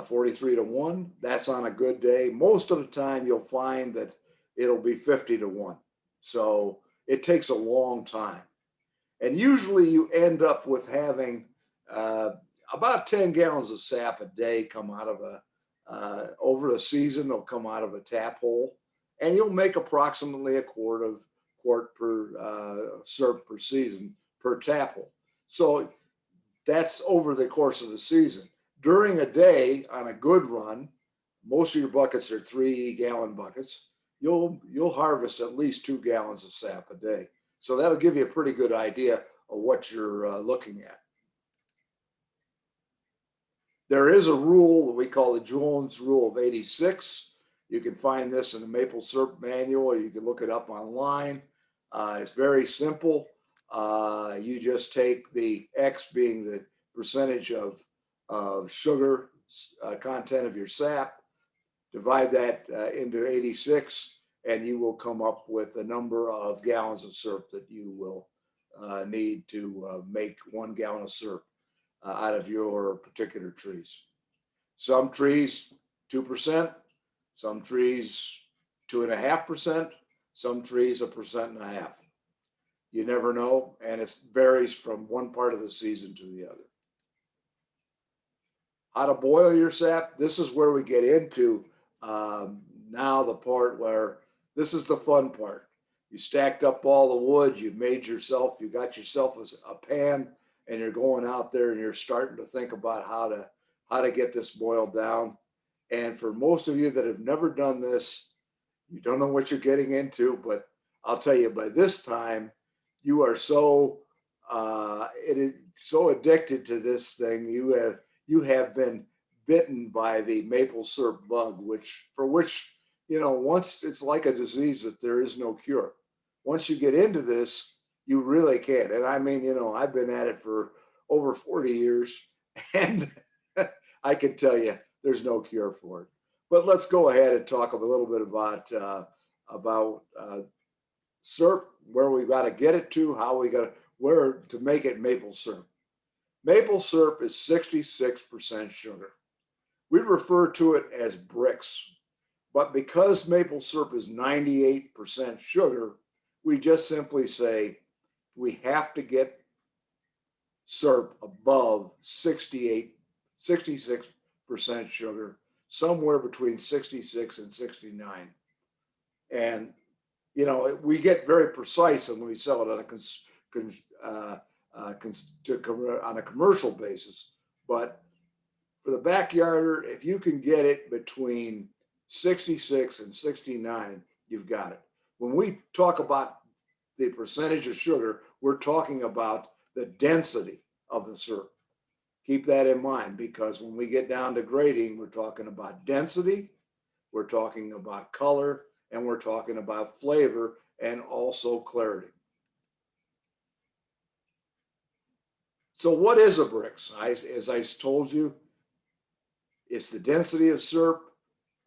43 to 1. That's on a good day. Most of the time, you'll find that it'll be 50 to 1. So it takes a long time. And usually you end up with having about 10 gallons of sap a day come out of over a season, they'll come out of a tap hole. And you'll make approximately a quart per syrup per season per tap hole. So that's over the course of the season. During a day on a good run, most of your buckets are 3-gallon buckets. You'll harvest at least 2 gallons of sap a day. So that'll give you a pretty good idea of what you're looking at. There is a rule that we call the Jones Rule of 86. You can find this in the maple syrup manual, or you can look it up online. It's very simple. You just take the X being the percentage of sugar, content of your sap, divide that into 86, and you will come up with a number of gallons of syrup that you will need to make 1 gallon of syrup out of your particular trees. Some trees, 2%, some trees, 2.5%, some trees, 1.5%. You never know, and it varies from one part of the season to the other. How to boil your sap. This is where we get into now the part where this is the fun part. You stacked up all the wood, you got yourself a pan, and you're going out there and you're starting to think about how to get this boiled down. And for most of you that have never done this, you don't know what you're getting into, but I'll tell you, by this time, you are so addicted to this thing. You have been bitten by the maple syrup bug, which once it's like a disease that there is no cure. Once you get into this, you really can't. And I mean, I've been at it for over 40 years, and I can tell you there's no cure for it. But let's go ahead and talk a little bit about syrup, where we got to get it to, where to make it maple syrup. Maple syrup is 66% sugar. We refer to it as bricks, but because maple syrup is 98% sugar, we just simply say we have to get syrup above 66% sugar, somewhere between 66 and 69. And, we get very precise when we sell it on a commercial basis. But for the backyarder, if you can get it between 66 and 69, you've got it. When we talk about the percentage of sugar, we're talking about the density of the syrup. Keep that in mind, because when we get down to grading, we're talking about density, we're talking about color, and we're talking about flavor and also clarity. So what is a brix? As I told you, it's the density of syrup,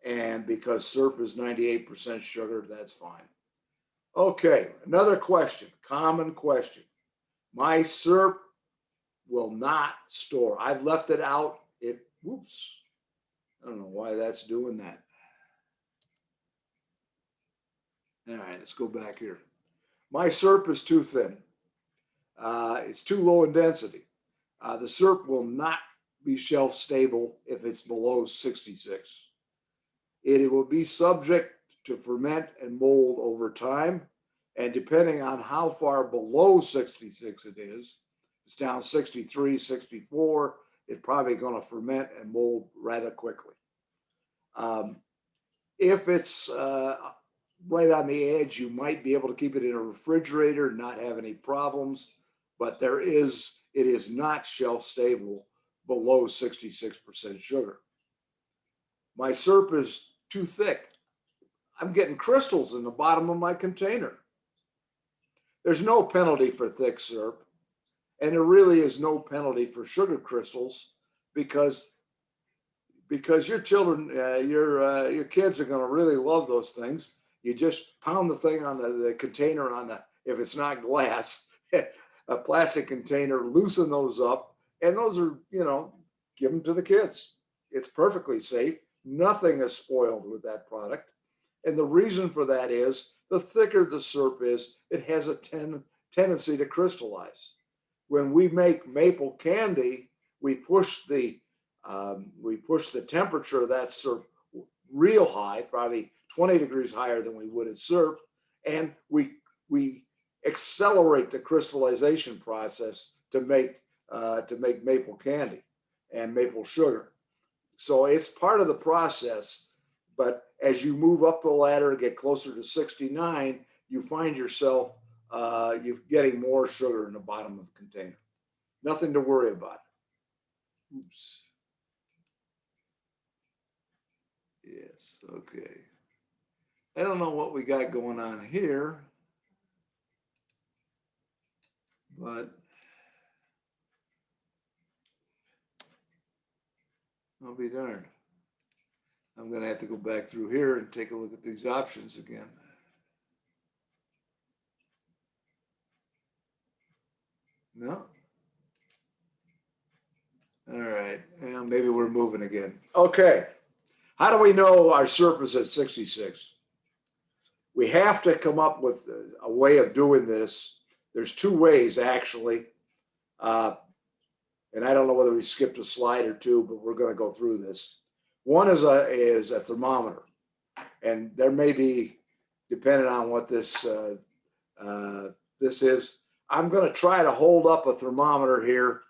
and because syrup is 98% sugar, that's fine. Okay, another question, common question. My syrup will not store. I've left it out. Whoops. I don't know why that's doing that. All right, let's go back here. My syrup is too thin. It's too low in density. The syrup will not be shelf stable if it's below 66. It will be subject to ferment and mold over time. And depending on how far below 66 it is, it's down 63, 64, it's probably going to ferment and mold rather quickly. If it's right on the edge, you might be able to keep it in a refrigerator and not have any problems, but it is not shelf stable below 66% sugar. My syrup is too thick. I'm getting crystals in the bottom of my container. There's no penalty for thick syrup, and there really is no penalty for sugar crystals because your children, your kids are going to really love those things. You just pound the thing on the container if it's not glass, a plastic container, loosen those up, and those are, give them to the kids. It's perfectly safe. Nothing is spoiled with that product. And the reason for that is the thicker the syrup is, it has a tendency to crystallize. When we make maple candy, we push the temperature of that syrup real high, probably 20 degrees higher than we would at syrup, and we accelerate the crystallization process to make maple candy and maple sugar. So it's part of the process, but as you move up the ladder and get closer to 69, you find yourself you're getting more sugar in the bottom of the container. Nothing to worry about. Oops. Yes, okay. I don't know what we got going on here, but I'll be darned. I'm going to have to go back through here and take a look at these options again. No. All right. Well, maybe we're moving again. Okay. How do we know our SERP is at 66? We have to come up with a way of doing this. There's two ways, actually. And I don't know whether we skipped a slide or two, but we're going to go through this. One is a thermometer. And there may be, depending on what this is, I'm going to try to hold up a thermometer here.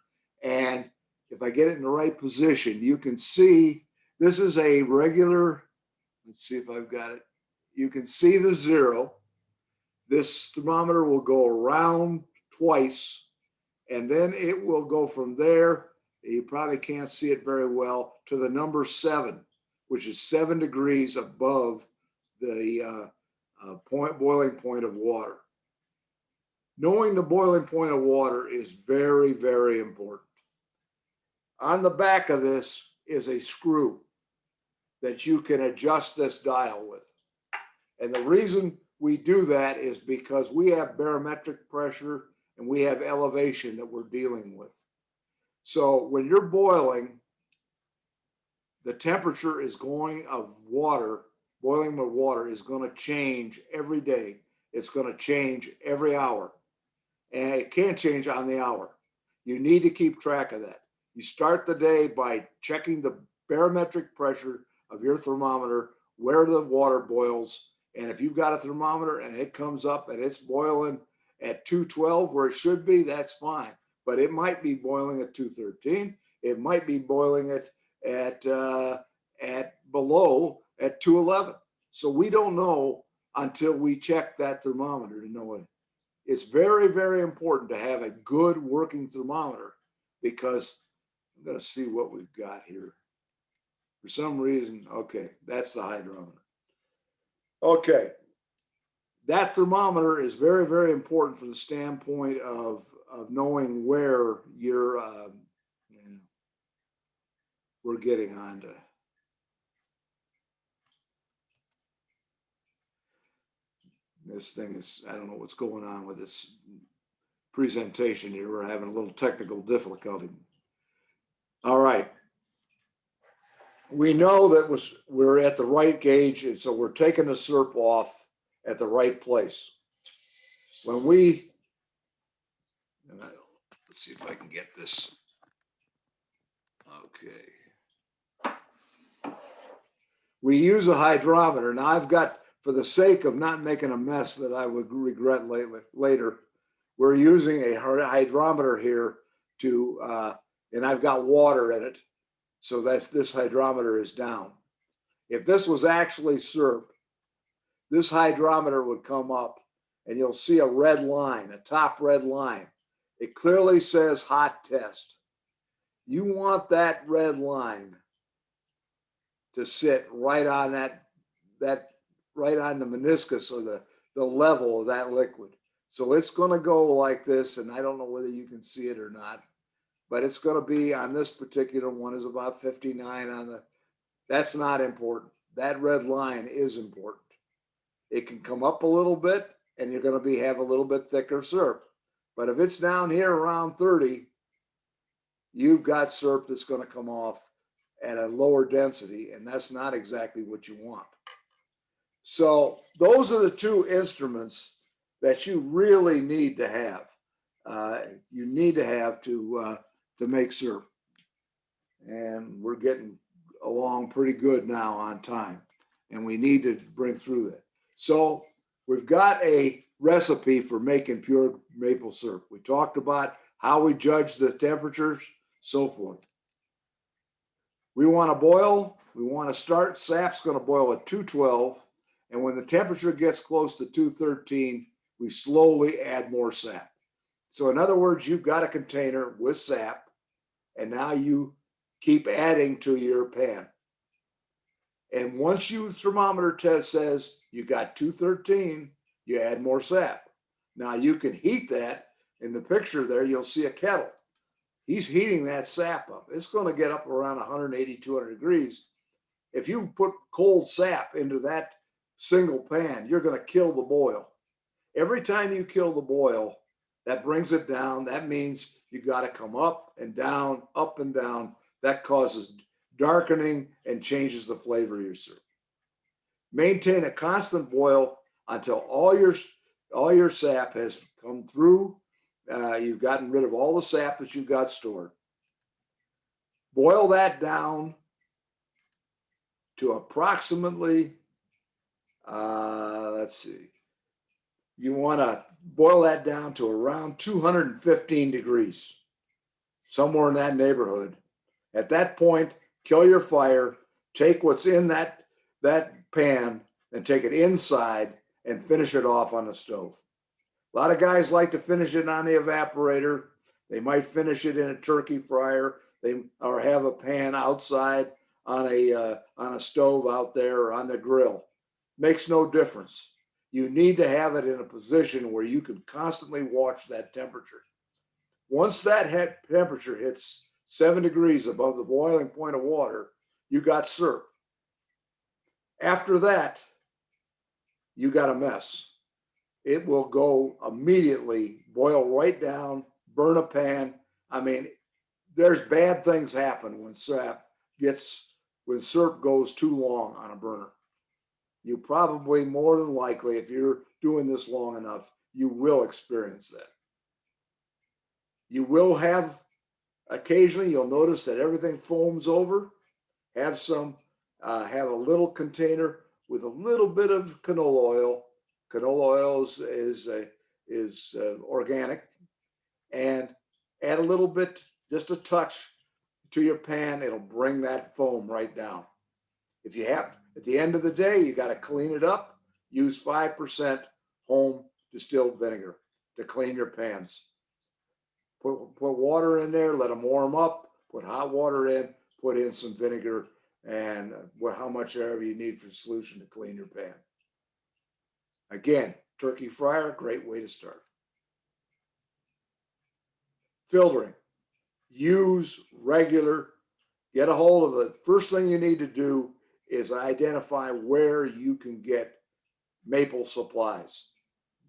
And if I get it in the right position, you can see this is a regular, let's see if I've got it. You can see the 0. This thermometer will go around twice, and then it will go from there. You probably can't see it very well, to the number 7, which is 7 degrees above the boiling point of water. Knowing the boiling point of water is very, very important. On the back of this is a screw that you can adjust this dial with. And the reason we do that is because we have barometric pressure and we have elevation that we're dealing with. So when you're boiling, the temperature is going of water, boiling with water is going to change every day. It's going to change every hour. And it can't change on the hour. You need to keep track of that. You start the day by checking the barometric pressure of your thermometer, where the water boils. And if you've got a thermometer and it comes up and it's boiling at 212 where it should be, that's fine. But it might be boiling at 213. It might be boiling at below at 211. So we don't know until we check that thermometer to know it. It's very, very important to have a good working thermometer, because I'm going to see what we've got here. For some reason, okay, that's the hydrometer. Okay, that thermometer is very, very important from the standpoint of knowing where you're, we're getting onto. This thing is, I don't know what's going on with this presentation here. We're having a little technical difficulty. All right. We know that we're at the right gauge, and so we're taking the SERP off at the right place. When we, let's see if I can get this. Okay. We use a hydrometer. Now I've got, for the sake of not making a mess that I would regret later, we're using a hydrometer here to, and I've got water in it. So this hydrometer is down. If this was actually SERP, this hydrometer would come up and you'll see a red line, a top red line. It clearly says hot test. You want that red line to sit right on right on the meniscus, or the level of that liquid. So it's going to go like this, and I don't know whether you can see it or not, but it's going to be on this particular one is about 59 on the, that's not important. That red line is important. It can come up a little bit and you're going to have a little bit thicker SERP. But if it's down here around 30, you've got SERP that's going to come off at a lower density, and that's not exactly what you want. So those are the two instruments that you really need to have. You need to have to make SERP. And we're getting along pretty good now on time, and we need to bring through that. So we've got a recipe for making pure maple syrup. We talked about how we judge the temperatures, so forth. We want to boil. We want to start. Sap's going to boil at 212. And when the temperature gets close to 213, we slowly add more sap. So in other words, you've got a container with sap, and now you keep adding to your pan. And once your thermometer test says you got 213, you add more sap. Now you can heat that. In the picture there, you'll see a kettle. he's heating that sap up. It's going to get up around 180, 200 degrees. If you put cold sap into that single pan, you're going to kill the boil. Every time you kill the boil, that brings it down. That means you got to come up and down, up and down. That causes darkening and changes the flavor of your syrup. Maintain a constant boil until all your sap has come through. You've gotten rid of all the sap that you've got stored. Boil that down to approximately, let's see, you want to boil that down to around 215 degrees, somewhere in that neighborhood. At that point, kill your fire, take what's in that pan and take it inside and finish it off on the stove. A lot of guys like to finish it on the evaporator. They might finish it in a turkey fryer, or have a pan outside on a stove out there or on the grill. Makes no difference. You need to have it in a position where you can constantly watch that temperature. Once that temperature hits 7 degrees above the boiling point of water, you got syrup. After that, you got a mess. It will go immediately, boil right down, burn a pan. I mean, there's bad things happen when syrup goes too long on a burner. You probably, more than likely, if you're doing this long enough, you will experience that. You will have, occasionally, you'll notice that everything foams over. Have a little container with a little bit of canola oil. Canola oil is organic, and add a little bit, just a touch to your pan. It'll bring that foam right down. If you have, at the end of the day, you got to clean it up. Use 5% home distilled vinegar to clean your pans. Put water in there, let them warm up, put hot water in, put in some vinegar, and how much ever you need for solution to clean your pan. Again, turkey fryer, great way to start. Filtering. Use regular, get a hold of it. First thing you need to do is identify where you can get maple supplies.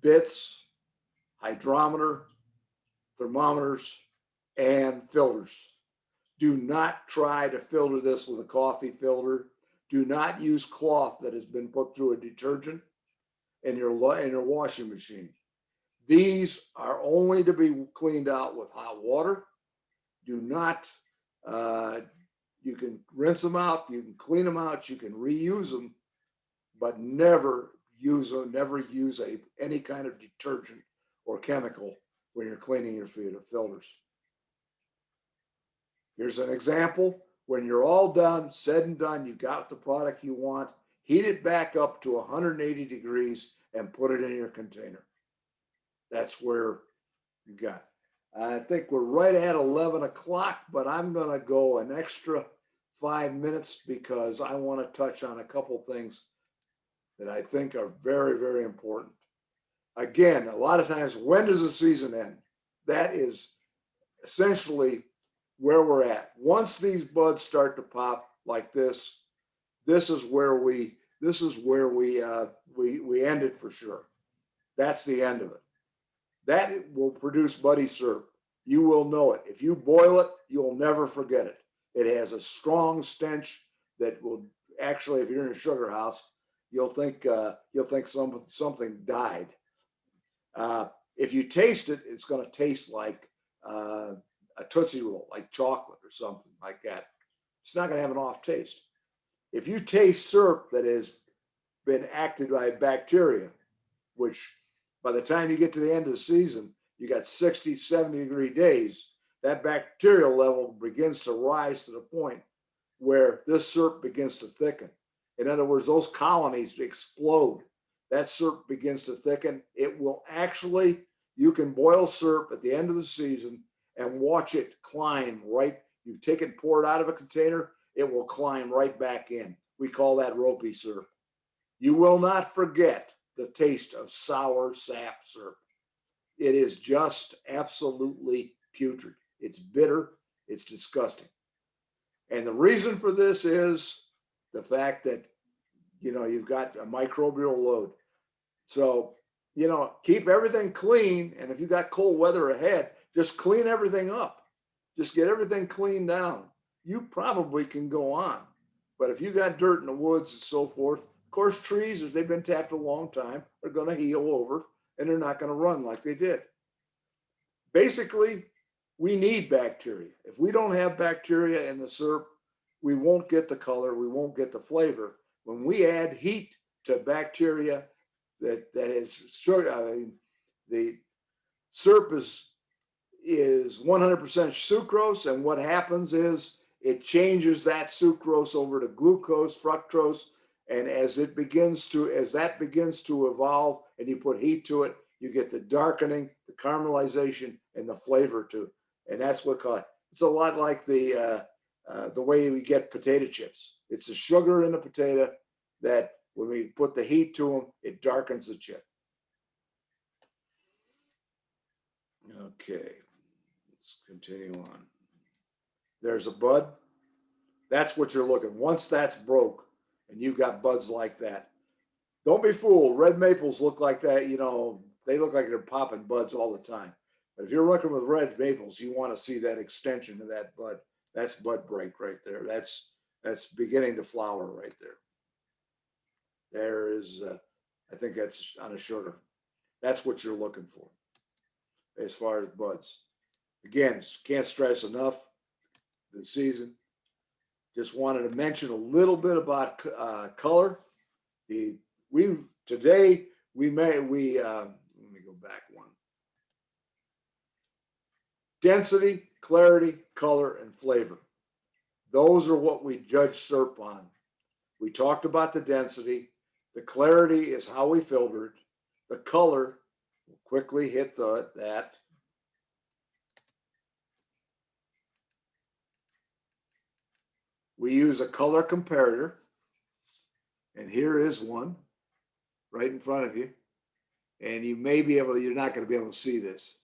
Bits, hydrometer, thermometers, and filters. Do not try to filter this with a coffee filter. Do not use cloth that has been put through a detergent in your washing machine. These are only to be cleaned out with hot water. Do not, you can rinse them out, you can clean them out, you can reuse them, but never use any kind of detergent or chemical when you're cleaning your filters. Here's an example. When you're all done, said and done, you got the product you want, heat it back up to 180 degrees and put it in your container. That's where you got. I think we're right at 11 o'clock, but I'm going to go an extra 5 minutes because I want to touch on a couple things that I think are very, very important. Again, a lot of times, when does the season end? That is essentially where we're at. Once these buds start to pop like this, this is where we end it for sure. That's the end of it. That will produce buddy syrup. You will know it. If you boil it, you'll never forget it. It has a strong stench that will actually, if you're in a sugar house, you'll think something died. If you taste it, it's going to taste like a Tootsie Roll, like chocolate or something like that. It's not going to have an off taste. If you taste syrup that has been acted by bacteria, which by the time you get to the end of the season, you got 60, 70 degree days, that bacterial level begins to rise to the point where this syrup begins to thicken. In other words, those colonies explode. That syrup begins to thicken. It will actually, you can boil syrup at the end of the season and watch it climb right. You take it and pour it out of a container, it will climb right back in. We call that ropey syrup. You will not forget the taste of sour sap syrup. It is just absolutely putrid. It's bitter. It's disgusting. And the reason for this is the fact that, you've got a microbial load. So, keep everything clean. And if you got cold weather ahead, just clean everything up. Just get everything cleaned down. You probably can go on. But if you got dirt in the woods and so forth, of course, trees, if they've been tapped a long time, are going to heal over and they're not going to run like they did. Basically, we need bacteria. If we don't have bacteria in the syrup, we won't get the color, we won't get the flavor. When we add heat to bacteria, that is short, the syrup is 100% sucrose, and what happens is it changes that sucrose over to glucose, fructose, and as that begins to evolve and you put heat to it, you get the darkening, the caramelization, and the flavor to it. And that's what it's a lot like the way we get potato chips. It's the sugar in the potato that when we put the heat to them, it darkens the chip. Okay, let's continue on. There's a bud. That's what you're looking. Once that's broke and you've got buds like that, don't be fooled. Red maples look like that. They look like they're popping buds all the time. But if you're working with red maples, you want to see that extension of that bud. That's bud break right there. That's beginning to flower right there. There is, I think that's on a sugar. That's what you're looking for as far as buds. Again, can't stress enough the season. Just wanted to mention a little bit about color. Let me go back one. Density, clarity, color, and flavor. Those are what we judge syrup on. We talked about the density. The clarity is how we filter it. The color, we'll quickly hit that. We use a color comparator. And here is one right in front of you. And you're not going to be able to see this.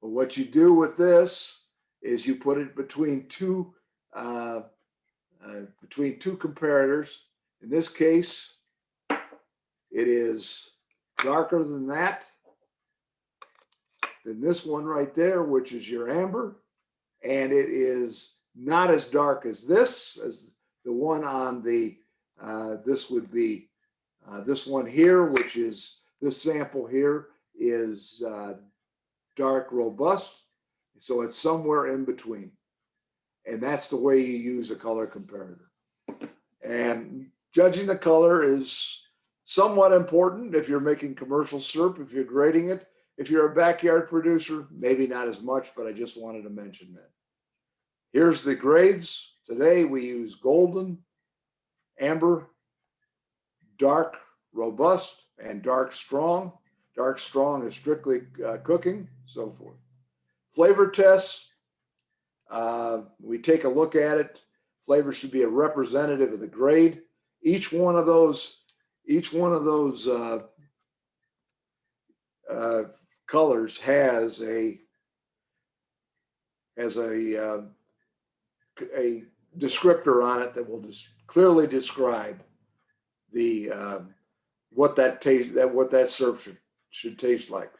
But what you do with this is you put it between two comparators. In this case, it is darker than that. Than this one right there, which is your amber. And it is not as dark as this, as the one on the, this would be this one here, which is, this sample here is dark robust. So it's somewhere in between. And that's the way you use a color comparator. And judging the color is somewhat important if you're making commercial syrup, if you're grading it. If you're a backyard producer, maybe not as much, but I just wanted to mention that. Here's the grades. Today we use golden, amber, dark robust, and dark strong. Dark strong is strictly cooking, so forth. Flavor tests, we take a look at it. Flavor should be a representative of the grade. Each one of those colors has a descriptor on it that will just clearly describe the what that syrup should taste like.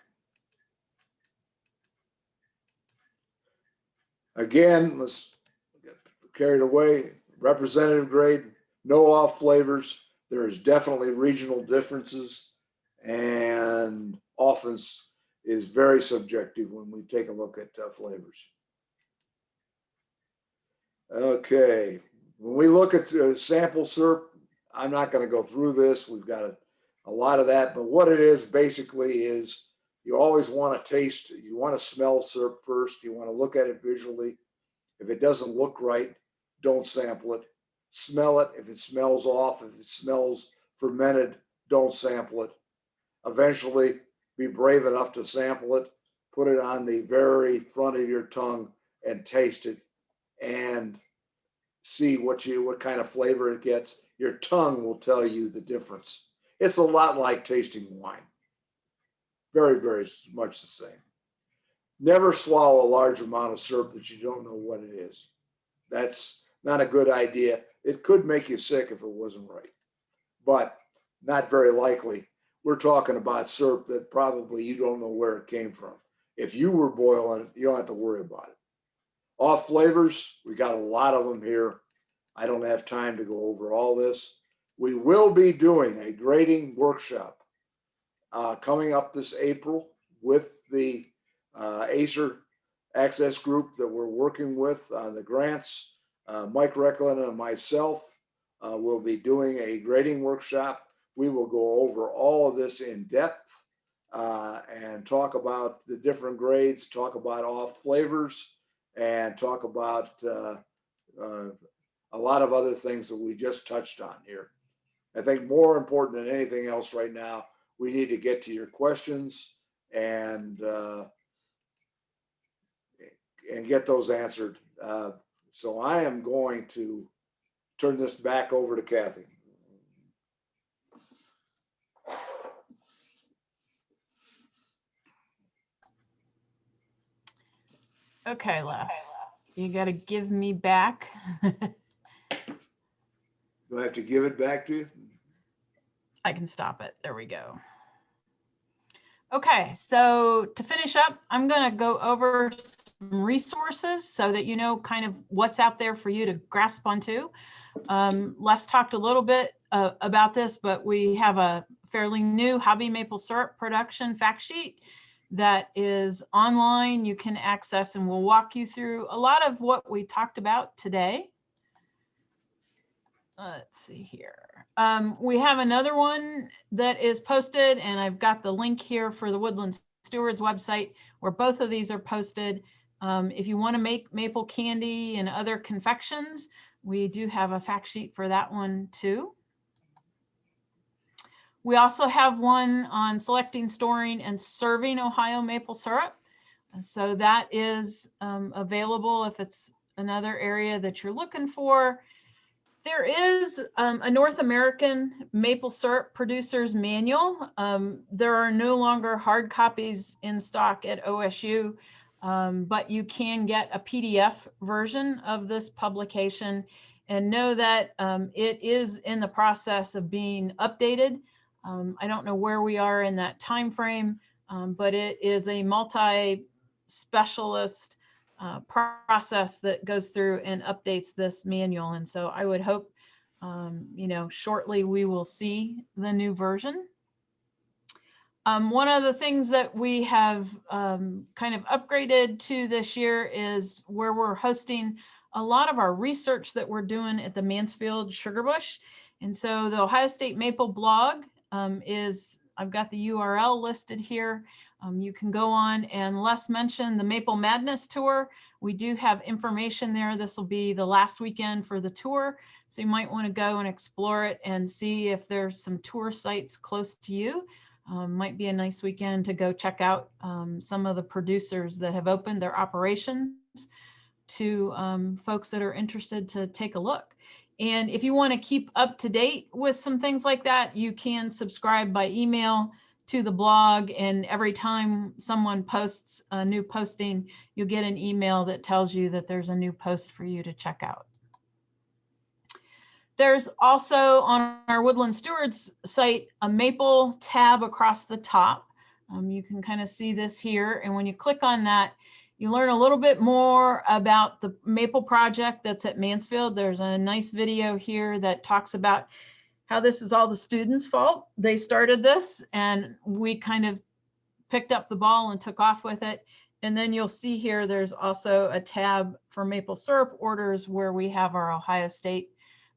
Again, let's get carried away. Representative grade, no off flavors. There is definitely regional differences, and often is very subjective when we take a look at flavors. Okay, when we look at sample syrup, I'm not going to go through this. We've got a lot of that, but what it is basically is you always want to taste, you want to smell syrup first. You want to look at it visually. If it doesn't look right, don't sample it. Smell it. If it smells off, if it smells fermented, don't sample it. Eventually, be brave enough to sample it. Put it on the very front of your tongue and taste it, and see what kind of flavor it gets. Your tongue will tell you the difference. It's a lot like tasting wine. Very, very much the same. Never swallow a large amount of syrup that you don't know what it is. That's not a good idea. It could make you sick if it wasn't right, but not very likely. We're talking about syrup that probably you don't know where it came from. If you were boiling it, you don't have to worry about it. Off flavors, we got a lot of them here. I don't have time to go over all this. We will be doing a grading workshop coming up this April with the ACER access group that we're working with on the grants. Mike Recklin and myself will be doing a grading workshop. We will go over all of this in depth and talk about the different grades, talk about off flavors, and talk about a lot of other things that we just touched on here. I think more important than anything else right now, we need to get to your questions and get those answered. So I am going to turn this back over to Kathy. Okay, Les, you got to give me back. Do I have to give it back to you? I can stop it. There we go. Okay, so to finish up, I'm going to go over some resources so that you know kind of what's out there for you to grasp onto. Les talked a little bit about this, but we have a fairly new hobby maple syrup production fact sheet that is online. You can access, and we'll walk you through a lot of what we talked about today. Let's see here. We have another one that is posted, and I've got the link here for the Woodland Stewards website where both of these are posted. If you want to make maple candy and other confections, we do have a fact sheet for that one too. We also have one on selecting, storing, and serving Ohio maple syrup. So that is available if it's another area that you're looking for. There is a North American maple syrup producers manual. There are no longer hard copies in stock at OSU, but you can get a PDF version of this publication, and know that it is in the process of being updated. I don't know where we are in that time frame, but it is a multi-specialist process that goes through and updates this manual. And so I would hope, you know, shortly we will see the new version. One of the things that we have kind of upgraded to this year is where we're hosting a lot of our research that we're doing at the Mansfield Sugar Bush. And so the Ohio State Maple blog I've got the URL listed here. You can go on, and Les mentioned the Maple Madness Tour. We do have information there. This will be the last weekend for the tour. So you might want to go and explore it and see if there's some tour sites close to you. Might be a nice weekend to go check out some of the producers that have opened their operations to folks that are interested to take a look. And if you want to keep up to date with some things like that, you can subscribe by email to the blog, and every time someone posts a new posting, you'll get an email that tells you that there's a new post for you to check out. There's also on our Woodland Stewards site a maple tab across the top. You can kind of see this here, and when you click on that, you learn a little bit more about the maple project that's at Mansfield. There's a nice video here that talks about how this is all the students' fault. They started this, and we kind of picked up the ball and took off with it. And then you'll see here, there's also a tab for maple syrup orders where we have our Ohio State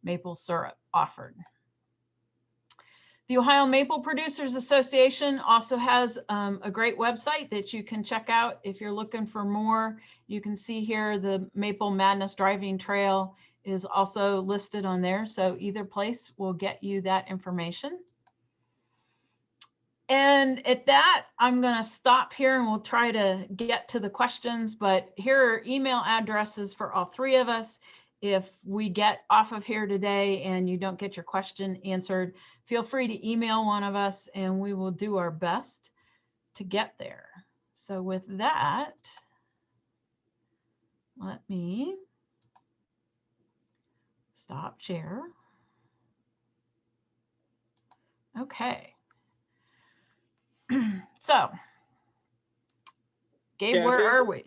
maple syrup offered. The Ohio Maple Producers Association also has a great website that you can check out if you're looking for more. You can see here the Maple Madness Driving Trail is also listed on there. So either place will get you that information. And at that, I'm going to stop here and we'll try to get to the questions. But here are email addresses for all three of us. If we get off of here today and you don't get your question answered, feel free to email one of us and we will do our best to get there. So with that, let me stop share. Okay. So, Gabe, where Kathy? are we?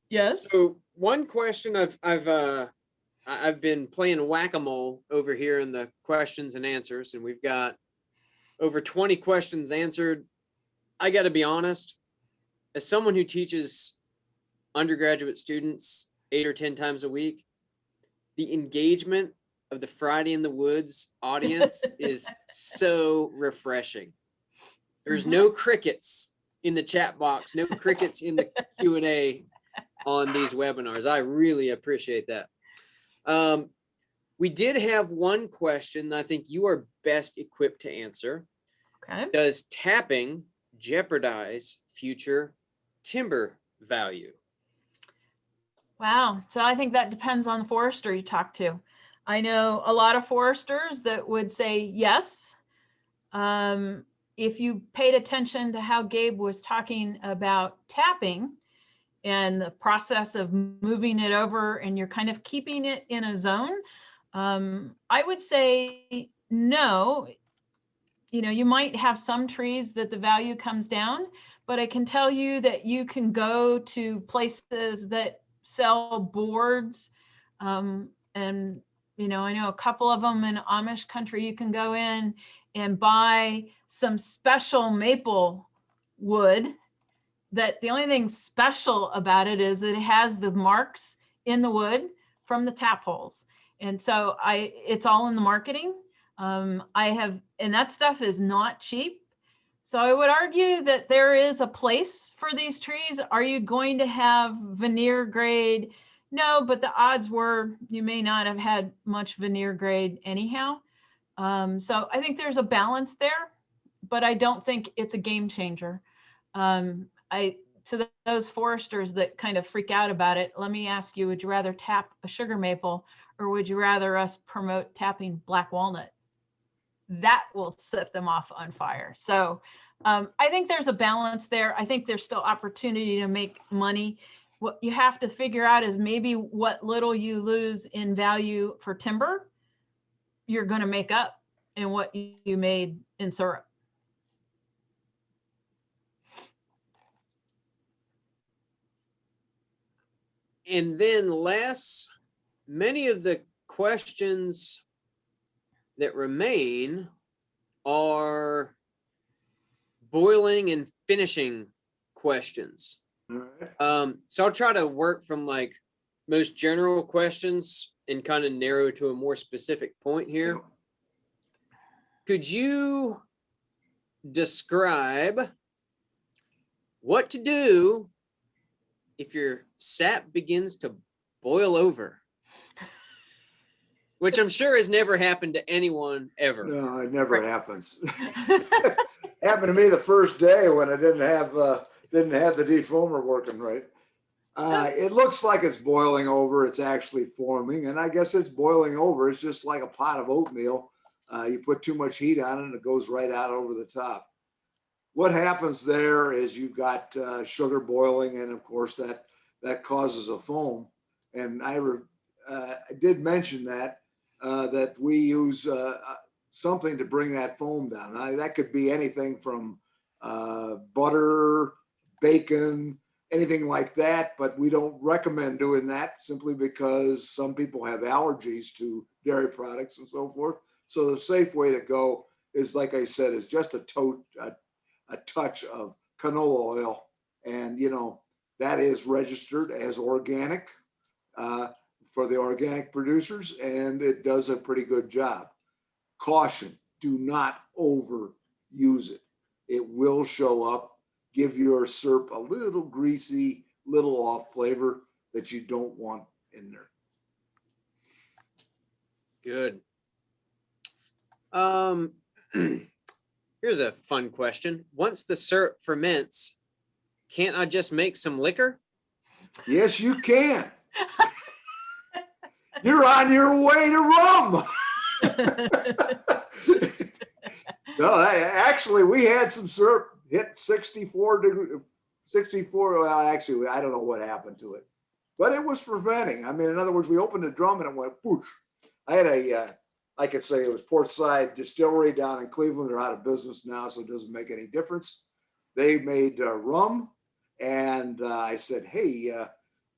Yes. So one question I've been playing whack-a-mole over here in the questions and answers, and we've got over 20 questions answered. I got to be honest, as someone who teaches undergraduate students 8 or 10 times a week, the engagement of the Friday in the Woods audience is so refreshing. There's no crickets in the chat box, no crickets in the Q&A on these webinars. I really appreciate that. We did have one question that I think you are best equipped to answer. Okay. Does tapping jeopardize future timber value? Wow. So I think that depends on the forester you talk to. I know a lot of foresters that would say yes. If you paid attention to how Gabe was talking about tapping and the process of moving it over, and you're kind of keeping it in a zone, I would say no. You know, you might have some trees that the value comes down, but I can tell you that you can go to places that sell boards. And, you know, I know a couple of them in Amish country. You can go in and buy some special maple wood that the only thing special about it is it has the marks in the wood from the tap holes. And so it's all in the marketing. And that stuff is not cheap. So I would argue that there is a place for these trees. Are you going to have veneer grade? No, but the odds were you may not have had much veneer grade anyhow. So I think there's a balance there, but I don't think it's a game changer. To those foresters that kind of freak out about it, let me ask you, would you rather tap a sugar maple or would you rather us promote tapping black walnut? That will set them off on fire. So I think there's a balance there. I think there's still opportunity to make money. What you have to figure out is maybe what little you lose in value for timber, you're going to make up in what you made in syrup. And then many of the questions that remain are boiling and finishing questions. All right. So I'll try to work from like most general questions and kind of narrow to a more specific point here. Could you describe what to do if your sap begins to boil over? Which I'm sure has never happened to anyone ever. No, it never happens. Happened to me the first day when I didn't have the defoamer working right. It looks like it's boiling over. It's actually forming, and I guess it's boiling over. It's just like a pot of oatmeal. You put too much heat on it, and it goes right out over the top. What happens there is you've got sugar boiling, and of course that causes a foam. And I did mention that we use something to bring that foam down. That could be anything from butter, bacon, anything like that, but we don't recommend doing that simply because some people have allergies to dairy products and so forth. So the safe way to go is, like I said, is just a touch of canola oil. And, you know, that is registered as organic for the organic producers, and it does a pretty good job. Caution, do not overuse it. It will show up, give your syrup a little greasy, little off flavor that you don't want in there. Good. Here's a fun question. Once the syrup ferments, can't I just make some liquor? Yes, you can. You're on your way to rum. No, actually, we had some syrup hit 64 64, well, actually, I don't know what happened to it, but it was for venting. I mean, in other words, we opened the drum and it went poosh. I had I could say it was Portside Distillery down in Cleveland. They're out of business now, so it doesn't make any difference. They made rum, and I said, hey,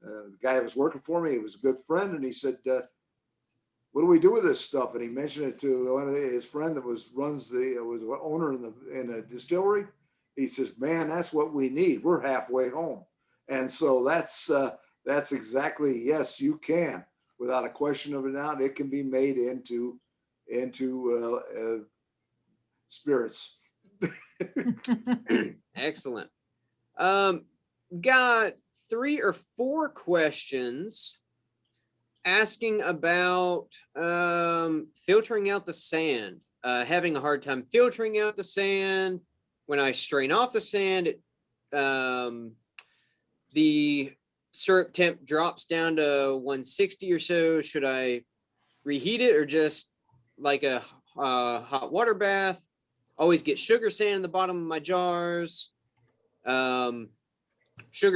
the guy that was working for me, he was a good friend, and he said, what do we do with this stuff? And he mentioned it to one of his friend that was owner in a distillery. He says, man, that's what we need. We're halfway home. And so that's exactly, yes, you can, without a question of a doubt. It can be made into spirits. Excellent. Got 3 or 4 questions asking about filtering out the sand. Having a hard time filtering out the sand. When I strain off the sand, the syrup temp drops down to 160 or so. Should I reheat it or just like a hot water bath? Always get sugar sand in the bottom of my jars. Sugar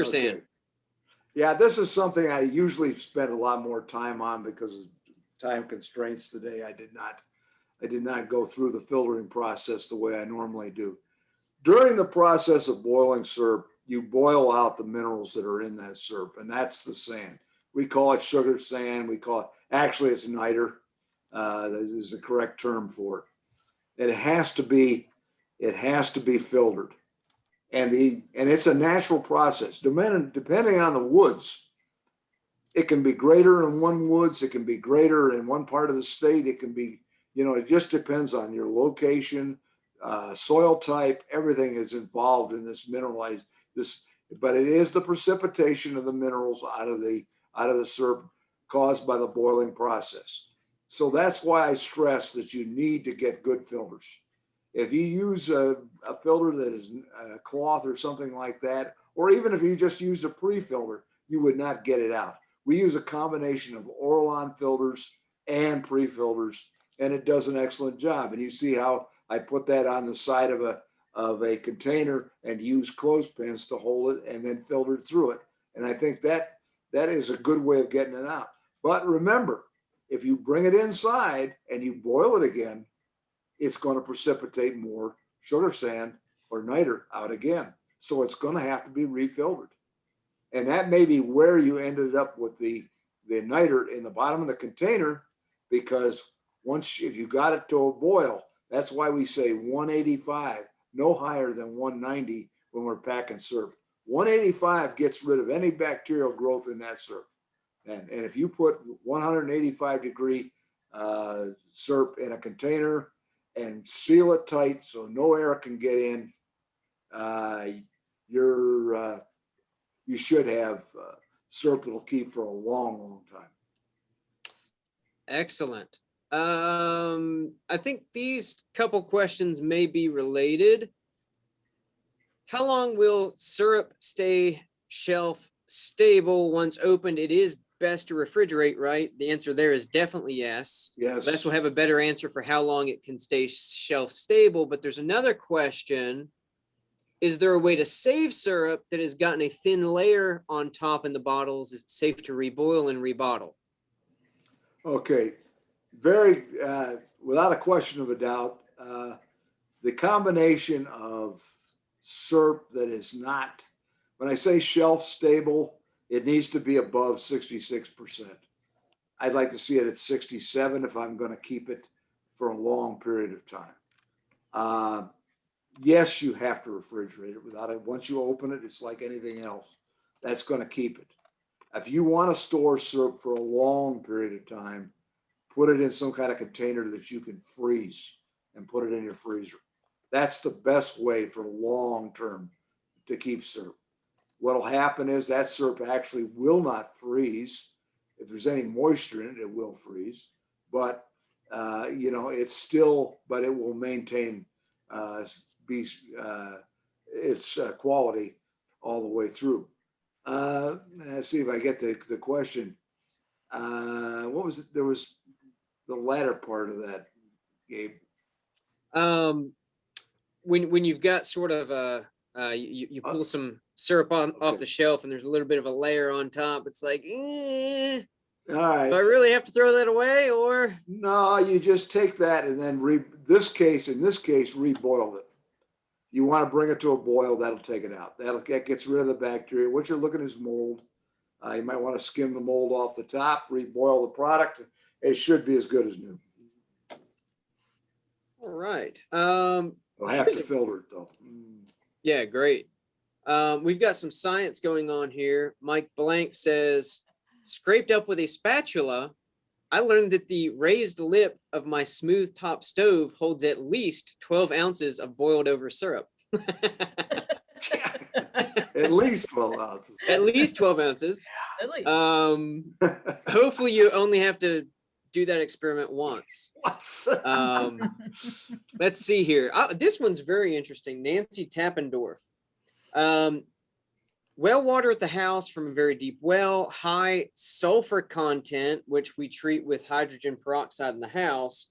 sand. Yeah, this is something I usually spend a lot more time on because of time constraints today. I did not go through the filtering process the way I normally do. During the process of boiling syrup, you boil out the minerals that are in that syrup, and that's the sand. We call it sugar sand. We call it, actually it's niter. That is the correct term for it. It has to be filtered. And it's a natural process. Depending on the woods, it can be greater in one woods, it can be greater in one part of the state. It can be, it just depends on your location, soil type. Everything is involved in this mineralized but it is the precipitation of the minerals out of the syrup caused by the boiling process. So that's why I stress that you need to get good filters. If you use a filter that is a cloth or something like that, or even if you just use a pre-filter, you would not get it out. We use a combination of Orlon filters and pre-filters, and it does an excellent job. And you see how I put that on the side of a container and use clothespins to hold it and then filtered through it. And I think that is a good way of getting it out. But remember, if you bring it inside and you boil it again, it's going to precipitate more sugar sand or niter out again. So it's going to have to be refiltered. And that may be where you ended up with the niter in the bottom of the container, because if you got it to a boil, that's why we say 185, no higher than 190 when we're packing syrup. 185 gets rid of any bacterial growth in that syrup. And if you put 185 degree syrup in a container and seal it tight so no air can get in, you should have syrup that'll keep for a long, long time. Excellent. I think these couple questions may be related. How long will syrup stay shelf stable once opened? It is best to refrigerate, right? The answer there is definitely yes. Yes. This will have a better answer for how long it can stay shelf stable. But there's another question. Is there a way to save syrup that has gotten a thin layer on top in the bottles? Is it safe to reboil and rebottle? Okay. Very, without a question of a doubt, the combination of syrup that is not, when I say shelf stable, it needs to be above 66%. I'd like to see it at 67 if I'm going to keep it for a long period of time. Yes, you have to refrigerate it. Without it, once you open it, it's like anything else. That's going to keep it. If you want to store syrup for a long period of time, put it in some kind of container that you can freeze and put it in your freezer. That's the best way for long term to keep syrup. What'll happen is that syrup actually will not freeze. If there's any moisture in it, it will freeze. But it's still, but it will maintain its quality all the way through. Let's see if I get the question. What was it? There was the latter part of that, Gabe. When you've got sort of You pull some syrup off the shelf and there's a little bit of a layer on top. It's like, all right, do I really have to throw that away, or? No, you just take that and then in this case, reboil it. You want to bring it to a boil, that'll take it out. That gets rid of the bacteria. What you're looking is mold. You might want to skim the mold off the top, reboil the product. It should be as good as new. All right. I'll have to filter it though. Yeah, great. We've got some science going on here. Mike Blank says, scraped up with a spatula, I learned that the raised lip of my smooth top stove holds at least 12 ounces of boiled over syrup. At least 12 ounces. At least 12 ounces. At least. Hopefully you only have to do that experiment once. Let's see here. This one's very interesting. Nancy Tappendorf. Well water at the house from a very deep well, high sulfur content, which we treat with hydrogen peroxide in the house.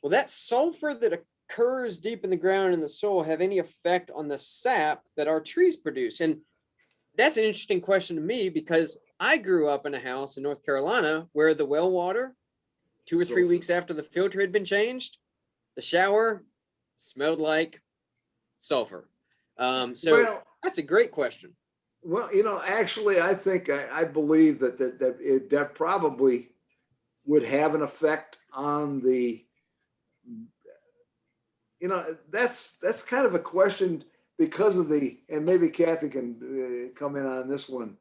Will that sulfur that occurs deep in the ground in the soil have any effect on the sap that our trees produce? And that's an interesting question to me, because I grew up in a house in North Carolina where the well water, 2 or 3 weeks after the filter had been changed, the shower smelled like sulfur. So that's a great question. Well, actually, I think I believe that probably would have an effect on the, that's kind of a question because of and maybe Kathy can come in on this one,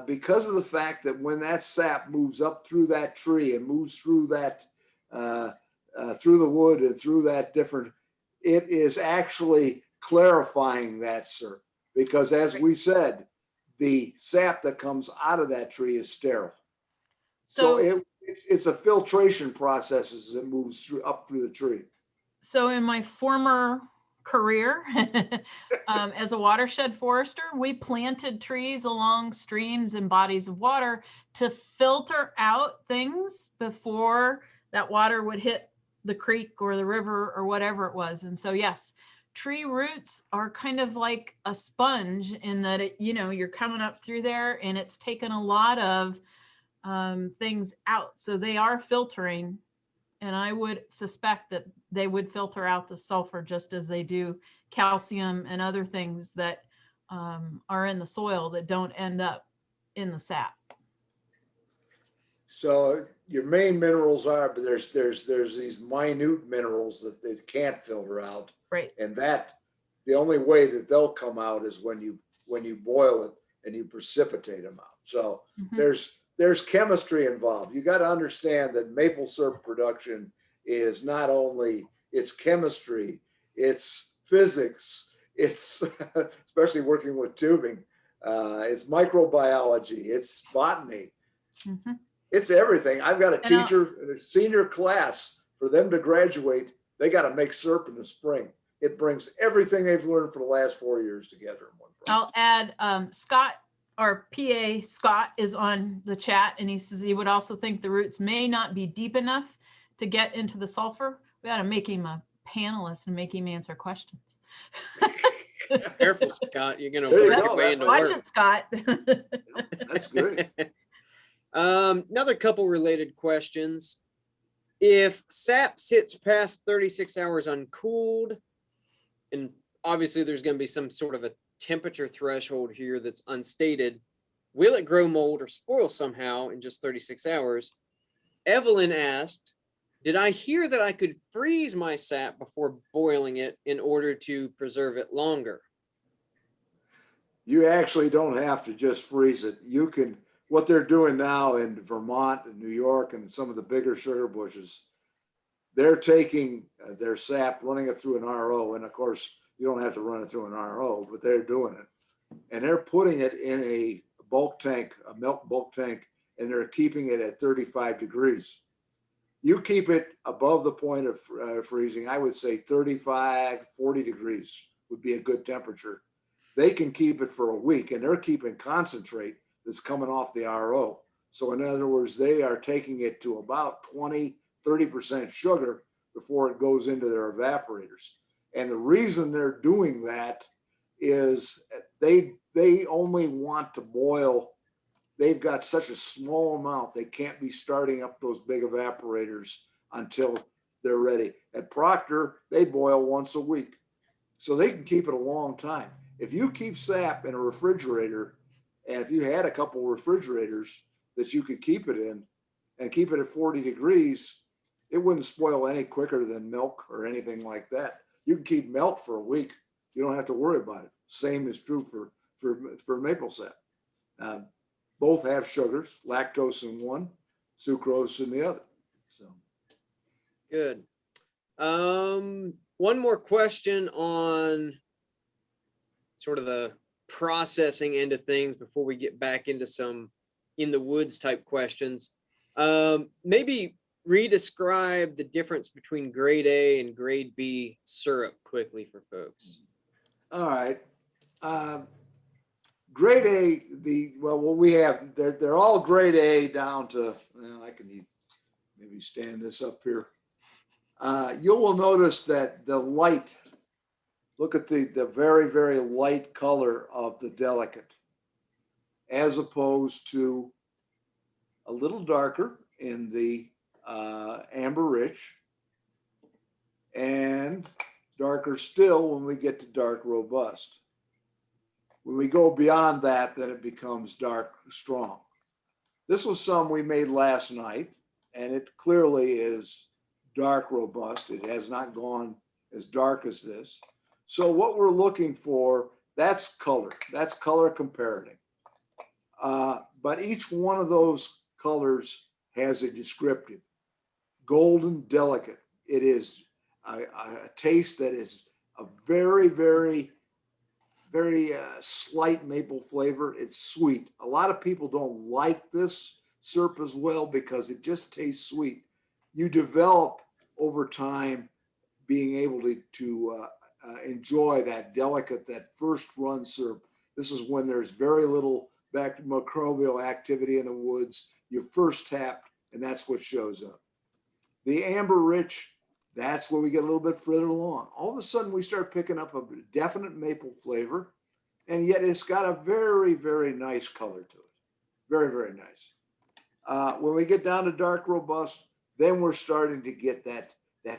because of the fact that when that sap moves up through that tree and moves through that, through the wood and through that it is actually clarifying that syrup. Because as we said, the sap that comes out of that tree is sterile. So it's a filtration process as it moves up through the tree. So in my former career as a watershed forester, we planted trees along streams and bodies of water to filter out things before that water would hit the creek or the river or whatever it was. And so, yes, tree roots are kind of like a sponge in that you're coming up through there and it's taken a lot of things out. So they are filtering, and I would suspect that they would filter out the sulfur just as they do calcium and other things that are in the soil that don't end up in the sap. So your main minerals are, but there's these minute minerals that they can't filter out. Right. And that the only way that they'll come out is when you boil it and you precipitate them out. So there's chemistry involved. You got to understand that maple syrup production is not only it's chemistry, it's physics, it's especially working with tubing, it's microbiology, it's botany. It's everything. I've got a teacher in a senior class. For them to graduate, they got to make syrup in the spring. It brings everything they've learned for the last 4 years together in one project. I'll add Scott, our PA Scott, is on the chat, and he says he would also think the roots may not be deep enough to get into the sulfur. We got to make him a panelist and make him answer questions. Careful, Scott. You're going to work your way into Watch work. it, Scott. That's great. Another couple related questions. If sap sits past 36 hours uncooled, and obviously there's going to be some sort of a temperature threshold here that's unstated, will it grow mold or spoil somehow in just 36 hours? Evelyn asked, did I hear that I could freeze my sap before boiling it in order to preserve it longer? You actually don't have to just freeze it. You can, what they're doing now in Vermont and New York and some of the bigger sugar bushes, they're taking their sap, running it through an RO. And of course, you don't have to run it through an RO, but they're doing it. And they're putting it in a bulk tank, a milk bulk tank, and they're keeping it at 35 degrees. You keep it above the point of freezing, I would say 35, 40 degrees would be a good temperature. They can keep it for a week, and they're keeping concentrate that's coming off the RO. So in other words, they are taking it to about 20, 30% sugar before it goes into their evaporators. And the reason they're doing that is they only want to boil. They've got such a small amount, they can't be starting up those big evaporators until they're ready. At Procter, they boil once a week, so they can keep it a long time. If you keep sap in a refrigerator, and if you had a couple refrigerators that you could keep it in and keep it at 40 degrees, it wouldn't spoil any quicker than milk or anything like that. You can keep milk for a week. You don't have to worry about it. Same is true for maple sap. Both have sugars, lactose in one, sucrose in the other. So Good. One more question on sort of the processing end of things before we get back into some in the woods type questions. Maybe re-describe the difference between grade A and grade B syrup quickly for folks. all right. Grade A, what we have, they're all grade A down to, well, I can maybe stand this up here. You will notice that the light, look at the very, very light color of the delicate, as opposed to a little darker in the amber rich, and darker still when we get to dark robust. When we go beyond that, then it becomes dark strong. This was some we made last night, and it clearly is dark robust. It has not gone as dark as this. So what we're looking for, that's color comparative. But each one of those colors has a descriptive. Golden delicate. It is a taste that is a very, very, very slight maple flavor. It's sweet. A lot of people don't like this syrup as well because it just tastes sweet. You develop over time being able to enjoy that delicate, that first run syrup. This is when there's very little microbial activity in the woods. You first tap, and that's what shows up. The amber rich, that's where we get a little bit further along. All of a sudden, we start picking up a definite maple flavor, and yet it's got a very, very nice color to it. Very, very nice. When we get down to dark robust, then we're starting to get that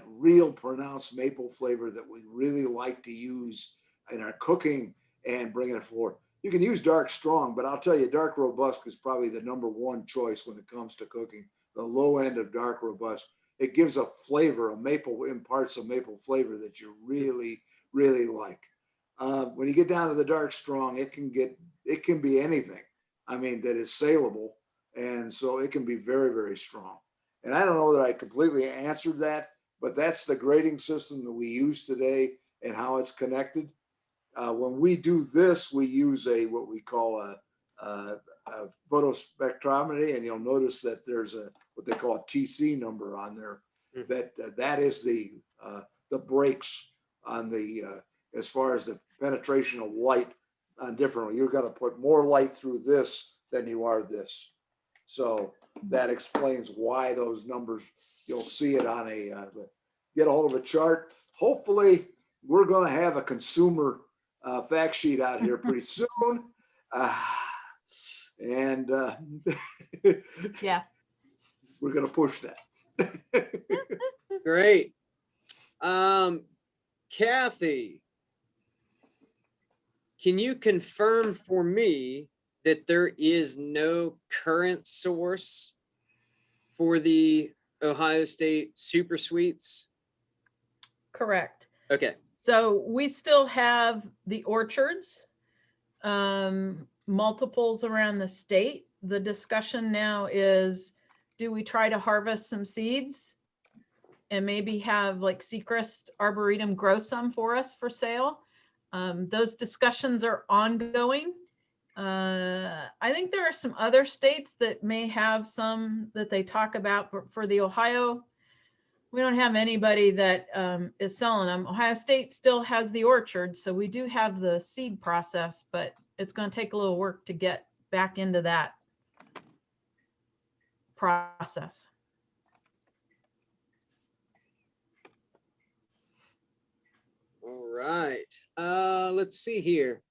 real pronounced maple flavor that we really like to use in our cooking and bring it forward. You can use dark strong, but I'll tell you, dark robust is probably the #1 choice when it comes to cooking. The low end of dark robust. It gives a flavor, imparts a maple flavor that you really, really like. When you get down to the dark strong, it can be anything. I mean, that is saleable. And so it can be very, very strong. And I don't know that I completely answered that, but that's the grading system that we use today and how it's connected. When we do this, we use what we call a photospectrometry, and you'll notice that there's what they call a TC number on there. That is the breaks on the as far as the penetration of light on different. You're going to put more light through this than you are this. So that explains why those numbers. You'll see it on get a hold of a chart. Hopefully, we're going to have a consumer fact sheet out here pretty soon. And yeah, we're going to push that. Great. Kathy, can you confirm for me that there is no current source for the Ohio State Super Sweets? correct. Okay. So we still have the orchards, multiples around the state. The discussion now is, do we try to harvest some seeds and maybe have like Sechrist Arboretum grow some for us for sale? Those discussions are ongoing. I think there are some other states that may have some that they talk about, but for the Ohio, we don't have anybody that is selling them. Ohio State still has the orchard, so we do have the seed process, but it's going to take a little work to get back into that process. All right. Let's see here.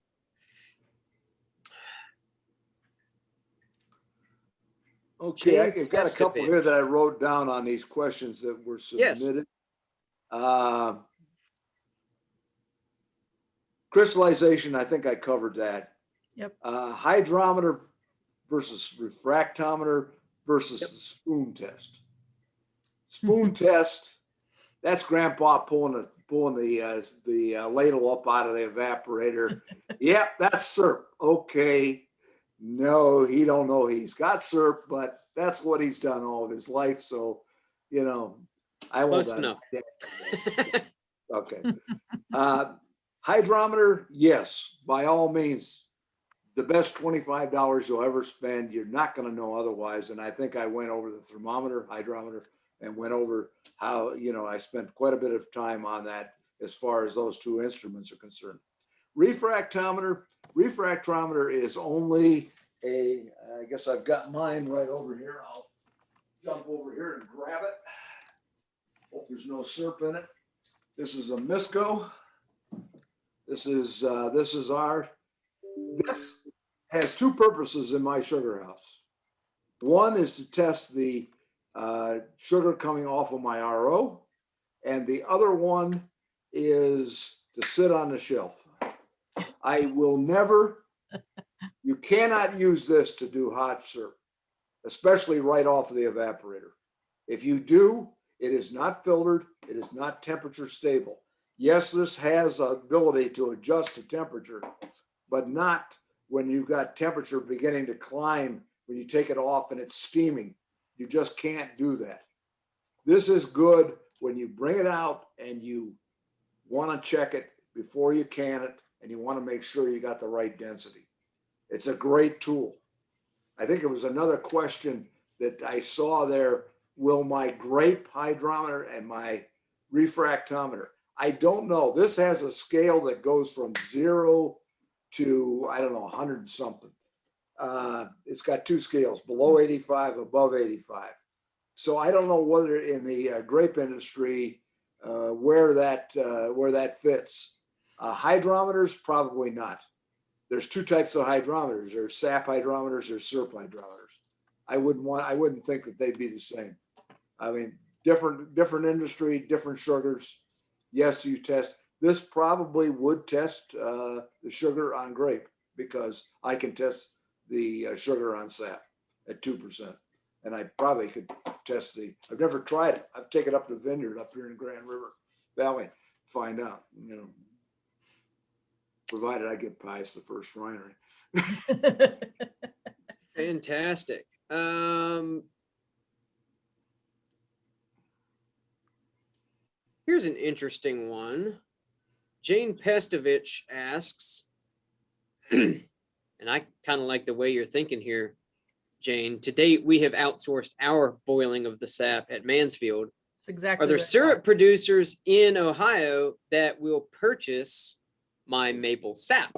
Okay, I've Jane got a couple here Pestovich. that I wrote down on these questions that were Yes. submitted. Crystallization, I think I covered that. Yep. Hydrometer versus refractometer versus Yep. the spoon test. Spoon test, that's grandpa pulling the ladle up out of the evaporator. Yep, that's syrup. Okay. No, he don't know he's got syrup, but that's what he's done all of his life. So, you know, I won't. Close enough. Okay. Hydrometer, yes, by all means, the best $25 you'll ever spend. You're not going to know otherwise. And I think I went over the thermometer, hydrometer, and went over how, I spent quite a bit of time on that as far as those two instruments are concerned. Refractometer is only I guess I've got mine right over here. I'll jump over here and grab it. Hope there's no syrup in it. This is a Misco. This has two purposes in my sugar house. One is to test the sugar coming off of my RO, and the other one is to sit on the shelf. I will never, you cannot use this to do hot syrup, especially right off of the evaporator. If you do, it is not filtered, it is not temperature stable. Yes, this has the ability to adjust to temperature, but not when you've got temperature beginning to climb when you take it off and it's steaming. You just can't do that. This is good when you bring it out and you want to check it before you can it, and you want to make sure you got the right density. It's a great tool. I think it was another question that I saw there. Will my grape hydrometer and my refractometer? I don't know. This has a scale that goes from 0 to, I don't know, 100 and something. It's got two scales, below 85, above 85. So I don't know whether in the grape industry where that fits. Hydrometers, probably not. There's two types of hydrometers. There's sap hydrometers, there's syrup hydrometers. I wouldn't think that they'd be the same. I mean, different industry, different sugars. Yes, you test. This probably would test the sugar on grape, because I can test the sugar on sap at 2%. And I probably could test I've never tried it. I've taken it up to the vineyard up here in Grand River Valley, find out, provided I get past the first refinery. Fantastic. Here's an interesting one. Jane Pestovich asks, and I kind of like the way you're thinking here, Jane. To date, we have outsourced our boiling of the sap at Mansfield. That's exactly. Are there syrup producers in Ohio that will purchase my maple sap?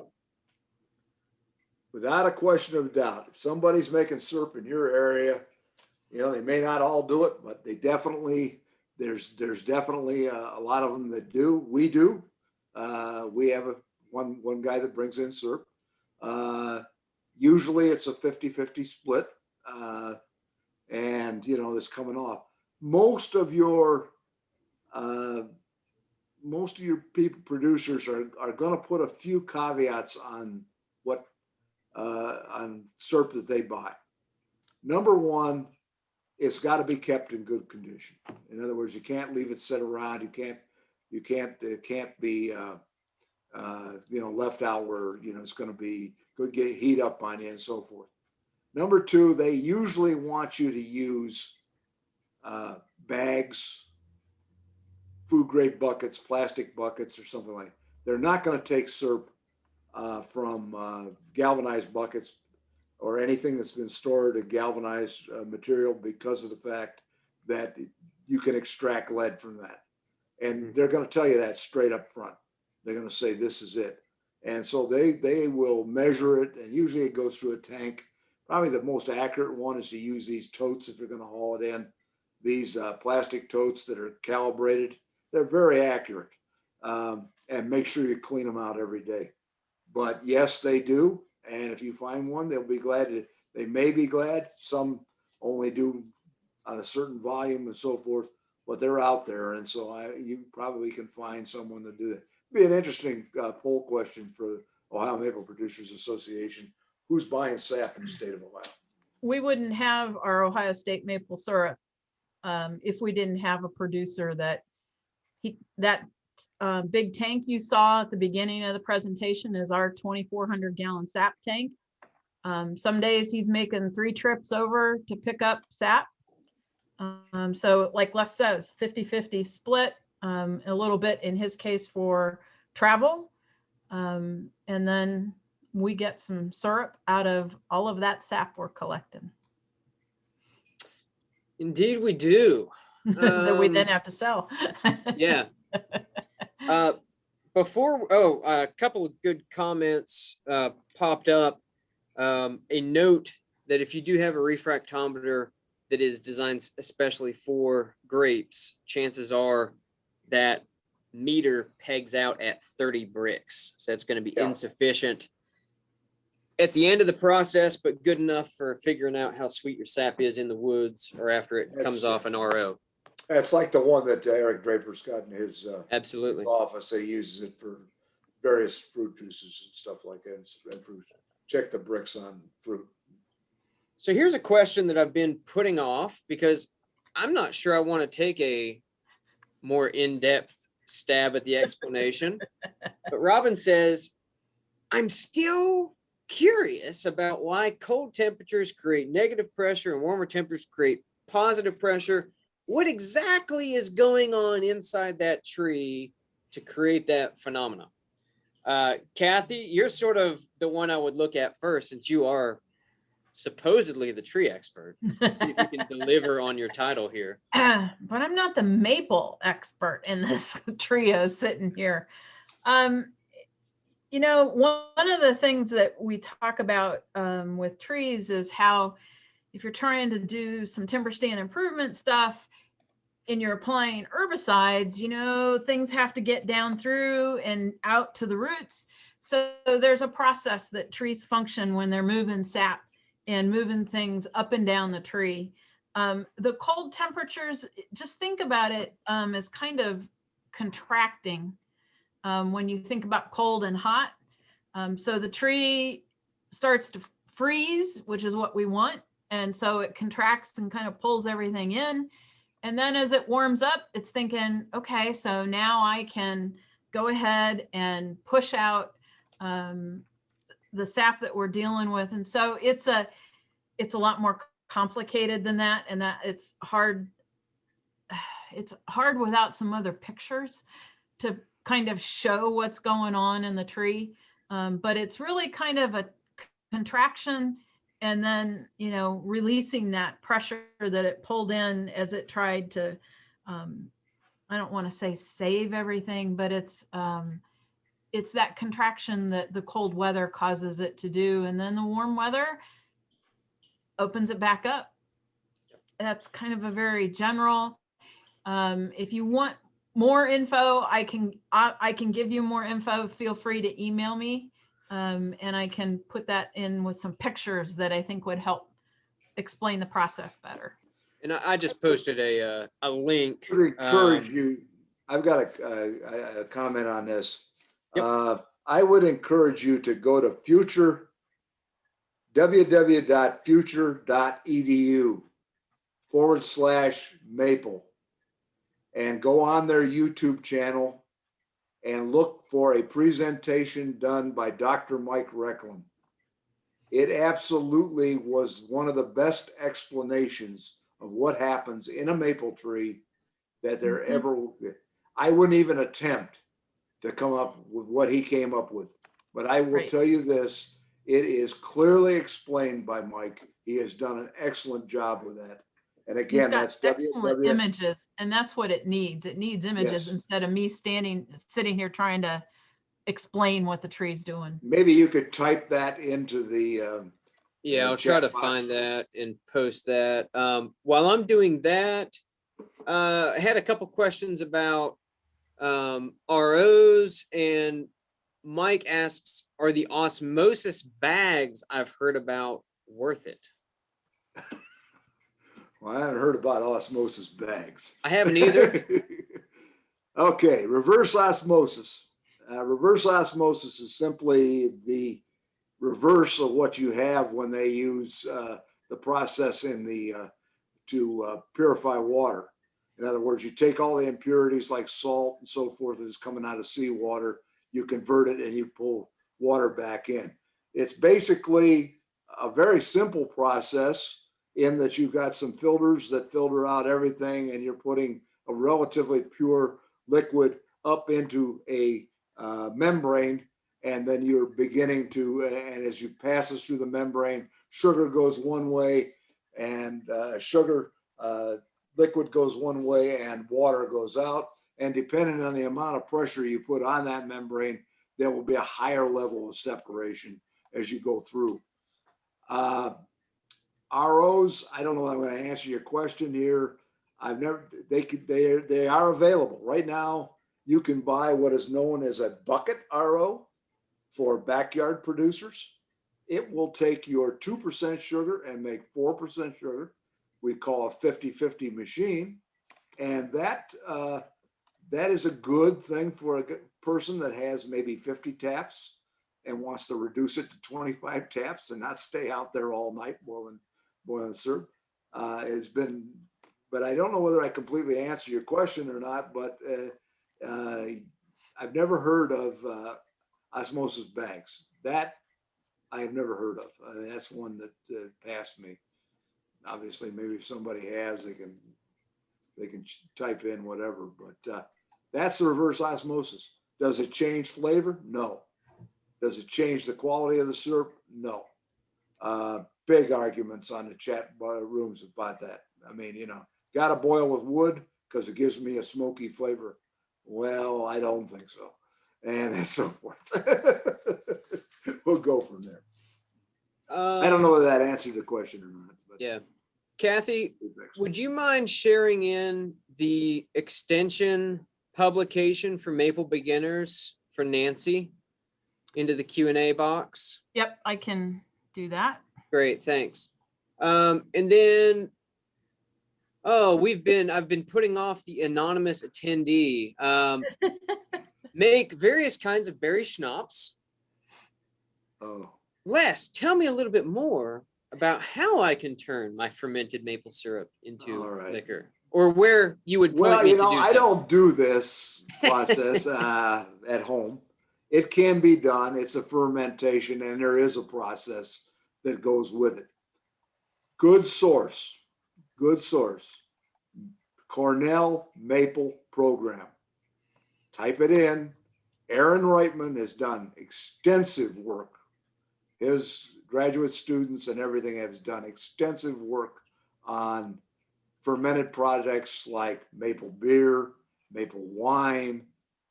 Without a question of doubt. If somebody's making syrup in your area, they may not all do it, but they definitely, there's definitely a lot of them that do. We do. We have one guy that brings in syrup. Usually it's a 50-50 split. And it's coming off. Most of your people producers are going to put a few caveats on on syrup that they buy. Number one, it's got to be kept in good condition. In other words, you can't leave it sit around. It can't be left out where it's going to get heat up on you and so forth. Number two, they usually want you to use bags, food grade buckets, plastic buckets, or something like that. They're not going to take syrup from galvanized buckets or anything that's been stored in galvanized material, because of the fact that you can extract lead from that. And they're going to tell you that straight up front. They're going to say, this is it. And so they will measure it, and usually it goes through a tank. Probably the most accurate one is to use these totes if you're going to haul it in. These plastic totes that are calibrated, they're very accurate. and make sure you clean them out every day. But yes, they do. And if you find one, they'll be glad to, they may be glad. Some only do on a certain volume and so forth, but they're out there. And so you probably can find someone to do that. Be an interesting poll question for Ohio Maple Producers Association. Who's buying sap in the state of Ohio? We wouldn't have our Ohio State maple syrup if we didn't have a producer that big tank you saw at the beginning of the presentation is our 2,400 gallon sap tank. Some days he's making 3 trips over to pick up sap. So like Les says, 50-50 split, a little bit in his case for travel. And then we get some syrup out of all of that sap we're collecting. Indeed we do. That we then have to sell. Yeah. A couple of good comments popped up. A note that if you do have a refractometer that is designed especially for grapes, chances are that meter pegs out at 30 bricks. So it's going to be insufficient at the end of the process, but good enough for figuring out how sweet your sap is in the woods or after it comes off an RO. That's like the one that Eric Draper's got in his Absolutely office. He uses it for various fruit juices and stuff like that. And fruit. Check the bricks on fruit. So here's a question that I've been putting off because I'm not sure I want to take a more in-depth stab at the explanation. But Robin says, I'm still curious about why cold temperatures create negative pressure and warmer temperatures create positive pressure. What exactly is going on inside that tree to create that phenomenon? Kathy, you're sort of the one I would look at first, since you are supposedly the tree expert. See if you can deliver on your title here. But I'm not the maple expert in this trio sitting here. You know, one of the things that we talk about with trees is how if you're trying to do some timber stand improvement stuff and you're applying herbicides, you know, things have to get down through and out to the roots. So there's a process that trees function when they're moving sap and moving things up and down the tree. The cold temperatures, just think about it as kind of contracting when you think about cold and hot. So the tree starts to freeze, which is what we want. And so it contracts and kind of pulls everything in. And then as it warms up, it's thinking, okay, so now I can go ahead and push out the sap that we're dealing with. And so it's a lot more complicated than that. And that it's hard without some other pictures to kind of show what's going on in the tree. But it's really kind of a contraction and then, you know, releasing that pressure that it pulled in as it tried to, I don't want to say save everything, but it's that contraction that the cold weather causes it to do. And then the warm weather opens it back up. That's kind of a very general, if you want more info, I can give you more info. Feel free to email me. And I can put that in with some pictures that I think would help explain the process better. And I just posted a link. I would encourage you. I've got a comment on this. Yep. I would encourage you to go to www.future.edu/maple and go on their YouTube channel and look for a presentation done by Dr. Mike Recklin. It absolutely was one of the best explanations of what happens in a maple tree that there ever will be. I wouldn't even attempt to come up with what he came up with, but I will tell you this, it is clearly explained by Mike. He has done an excellent job with that. And again, that's excellent images, and that's what it needs. It needs images instead of me sitting here trying to explain what the tree's doing. Maybe you could type that into the I'll try to find that and post that. While I'm doing that, I had a couple questions about ROs, and Mike asks, are the osmosis bags I've heard about worth it? Well, I haven't heard about osmosis bags. I haven't either. Okay, reverse osmosis. Reverse osmosis is simply the reverse of what you have when they use the process in the to purify water. In other words, you take all the impurities like salt and so forth that is coming out of seawater, you convert it and you pull water back in. It's basically a very simple process in that you've got some filters that filter out everything, and you're putting a relatively pure liquid up into a membrane, and then you're beginning to, and as you pass this through the membrane, sugar goes one way, and liquid goes one way, and water goes out. And depending on the amount of pressure you put on that membrane, there will be a higher level of separation as you go through. ROs, I don't know if I'm going to answer your question here. They are available. Right now, you can buy what is known as a bucket RO for backyard producers. It will take your 2% sugar and make 4% sugar. We call a 50-50 machine. And that is a good thing for a person that has maybe 50 taps and wants to reduce it to 25 taps and not stay out there all night boiling syrup. It's been, but I don't know whether I completely answered your question or not, but I've never heard of osmosis bags. That I have never heard of. I mean, that's one that passed me. Obviously, maybe if somebody has, they can type in whatever, but that's the reverse osmosis. Does it change flavor? No. Does it change the quality of the syrup? No. Big arguments on the chat rooms about that. I mean, got to boil with wood because it gives me a smoky flavor. Well, I don't think so. And so forth. We'll go from there. I don't know whether that answered the question or not. But yeah. Kathy, would you mind sharing in the extension publication for Maple Beginners for Nancy into the Q&A box? Yep, I can do that. Great, thanks. And then, I've been putting off the anonymous attendee. Make various kinds of berry schnapps. Oh. Wes, tell me a little bit more about how I can turn my fermented maple syrup into liquor, or where you would point me to do so. I don't do this process at home. It can be done. It's a fermentation, and there is a process that goes with it. Good source. Cornell Maple Program. Type it in. Aaron Reitman has done extensive work. His graduate students and everything has done extensive work on fermented products like maple beer, maple wine,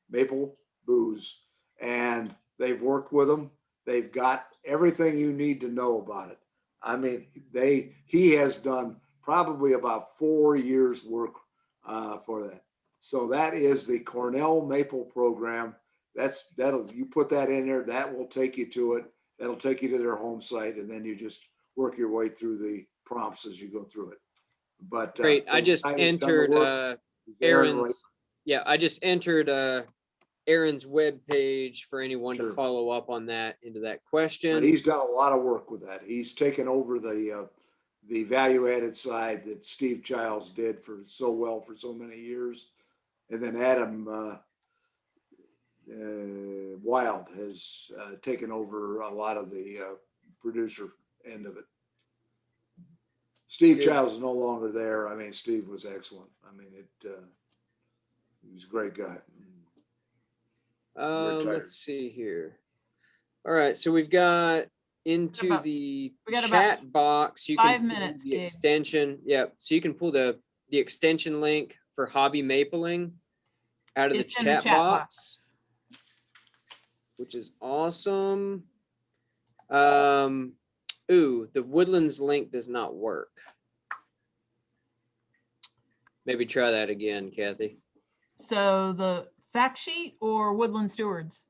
maple booze, and they've worked with them. They've got everything you need to know about it. I mean, he has done probably about 4 years work for that. So that is the Cornell Maple Program. You put that in there, that will take you to it. That'll take you to their home site, and then you just work your way through the prompts as you go through it. But great. I just entered Aaron's. Yeah, I just entered Aaron's web page for anyone to follow up on that into that question. But he's done a lot of work with that. He's taken over the value-added side that Steve Childs did for so many years, and then Adam Wild has taken over a lot of the producer end of it. Steve Childs is no longer there. I mean, Steve was excellent. I mean, he was a great guy. Let's see here. All right, so we've got into the chat box. You can pull the extension. Yeah, so you can pull the extension link for hobby mapling out of the chat box. Which is awesome. The Woodlands link does not work. Maybe try that again, Kathy. So the fact sheet or Woodland Stewards?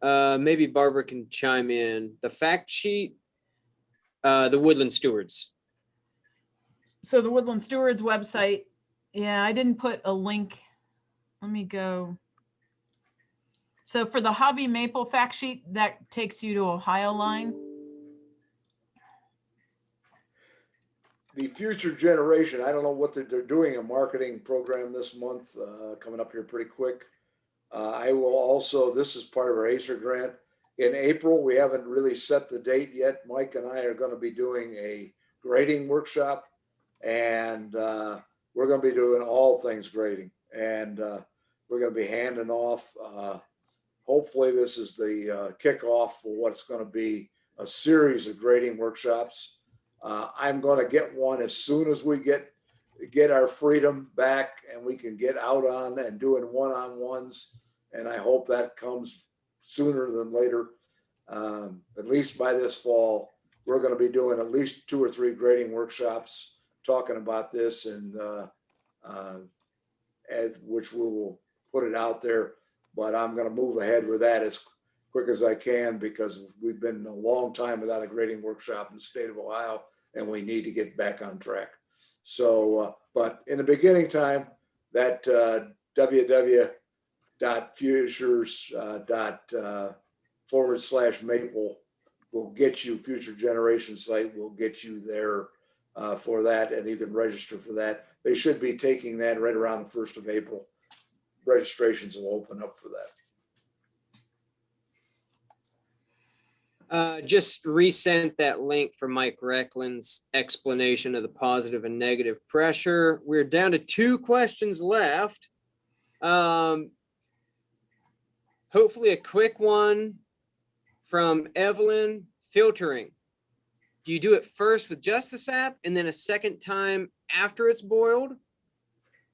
Maybe Barbara can chime in. The fact sheet, the Woodland Stewards. So the Woodland Stewards website, yeah, I didn't put a link. Let me go. So for the hobby maple fact sheet, that takes you to Ohio line. The future generation, I don't know what they're doing, a marketing program this month, coming up here pretty quick. I will also, this is part of our ACER grant. In April, we haven't really set the date yet. Mike and I are going to be doing a grading workshop, and we're going to be doing all things grading. And we're going to be handing off, hopefully this is the kickoff for what's going to be a series of grading workshops. I'm going to get one as soon as we get our freedom back and we can get out on and doing one-on-ones. And I hope that comes sooner than later. At least by this fall, we're going to be doing at least 2 or 3 grading workshops talking about this, and which we will put it out there. But I'm going to move ahead with that as quick as I can, because we've been a long time without a grading workshop in the state of Ohio, and we need to get back on track. So, but in the beginning time, that www.futures./maple will get you, future generation site will get you there for that, and you can register for that. They should be taking that right around the 1st of April. Registrations will open up for that. Just resent that link for Mike Reckland's explanation of the positive and negative pressure. We're down to 2 questions left. Hopefully a quick one from Evelyn. Filtering. Do you do it first with just the sap and then a second time after it's boiled?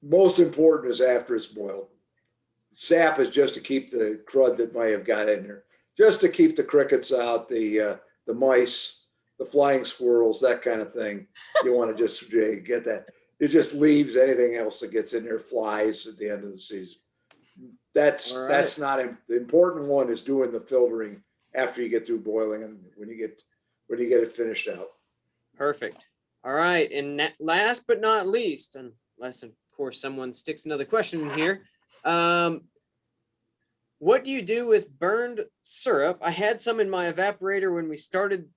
Most important is after it's boiled. Sap is just to keep the crud that might have got in there, just to keep the crickets out, the mice, the flying squirrels, that kind of thing. You want to just get that. It just leaves anything else that gets in there, flies at the end of the season. That's not the important one. Is doing the filtering after you get through boiling and when you get it finished out. Perfect. All right, and last but not least, unless of course someone sticks another question in here. What do you do with burned syrup? I had some in my evaporator when we started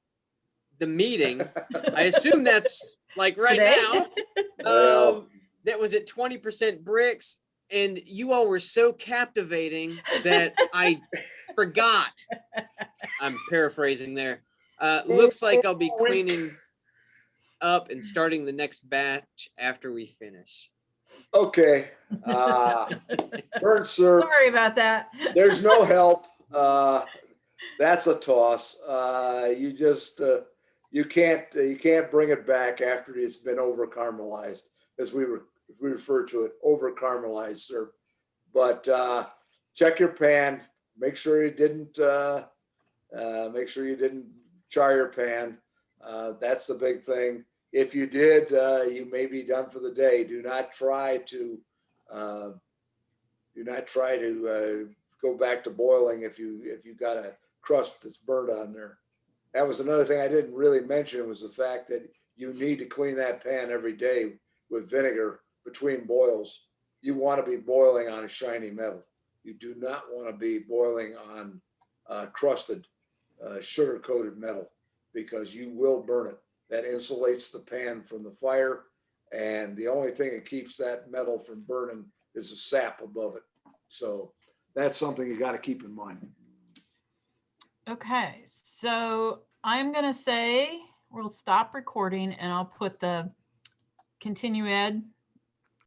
the meeting. I assume that's like right Today? now. That was at 20% bricks, and you all were so captivating that I forgot. I'm paraphrasing there. Looks like I'll be cleaning up and starting the next batch after we finish. Okay. Burnt syrup. Sorry about that. There's no help. That's a toss. You just you can't bring it back after it's been over caramelized, as we refer to it, over caramelized syrup. But check your pan. Make sure you didn't char your pan. That's the big thing. If you did, you may be done for the day. Do not try to go back to boiling if you got a crust that's burnt on there. That was another thing I didn't really mention, was the fact that you need to clean that pan every day with vinegar between boils. You want to be boiling on a shiny metal. You do not want to be boiling on crusted, sugar-coated metal, because you will burn it. That insulates the pan from the fire, and the only thing that keeps that metal from burning is the sap above it. So that's something you got to keep in mind. Okay, so I'm gonna say we'll stop recording and I'll put the continue ed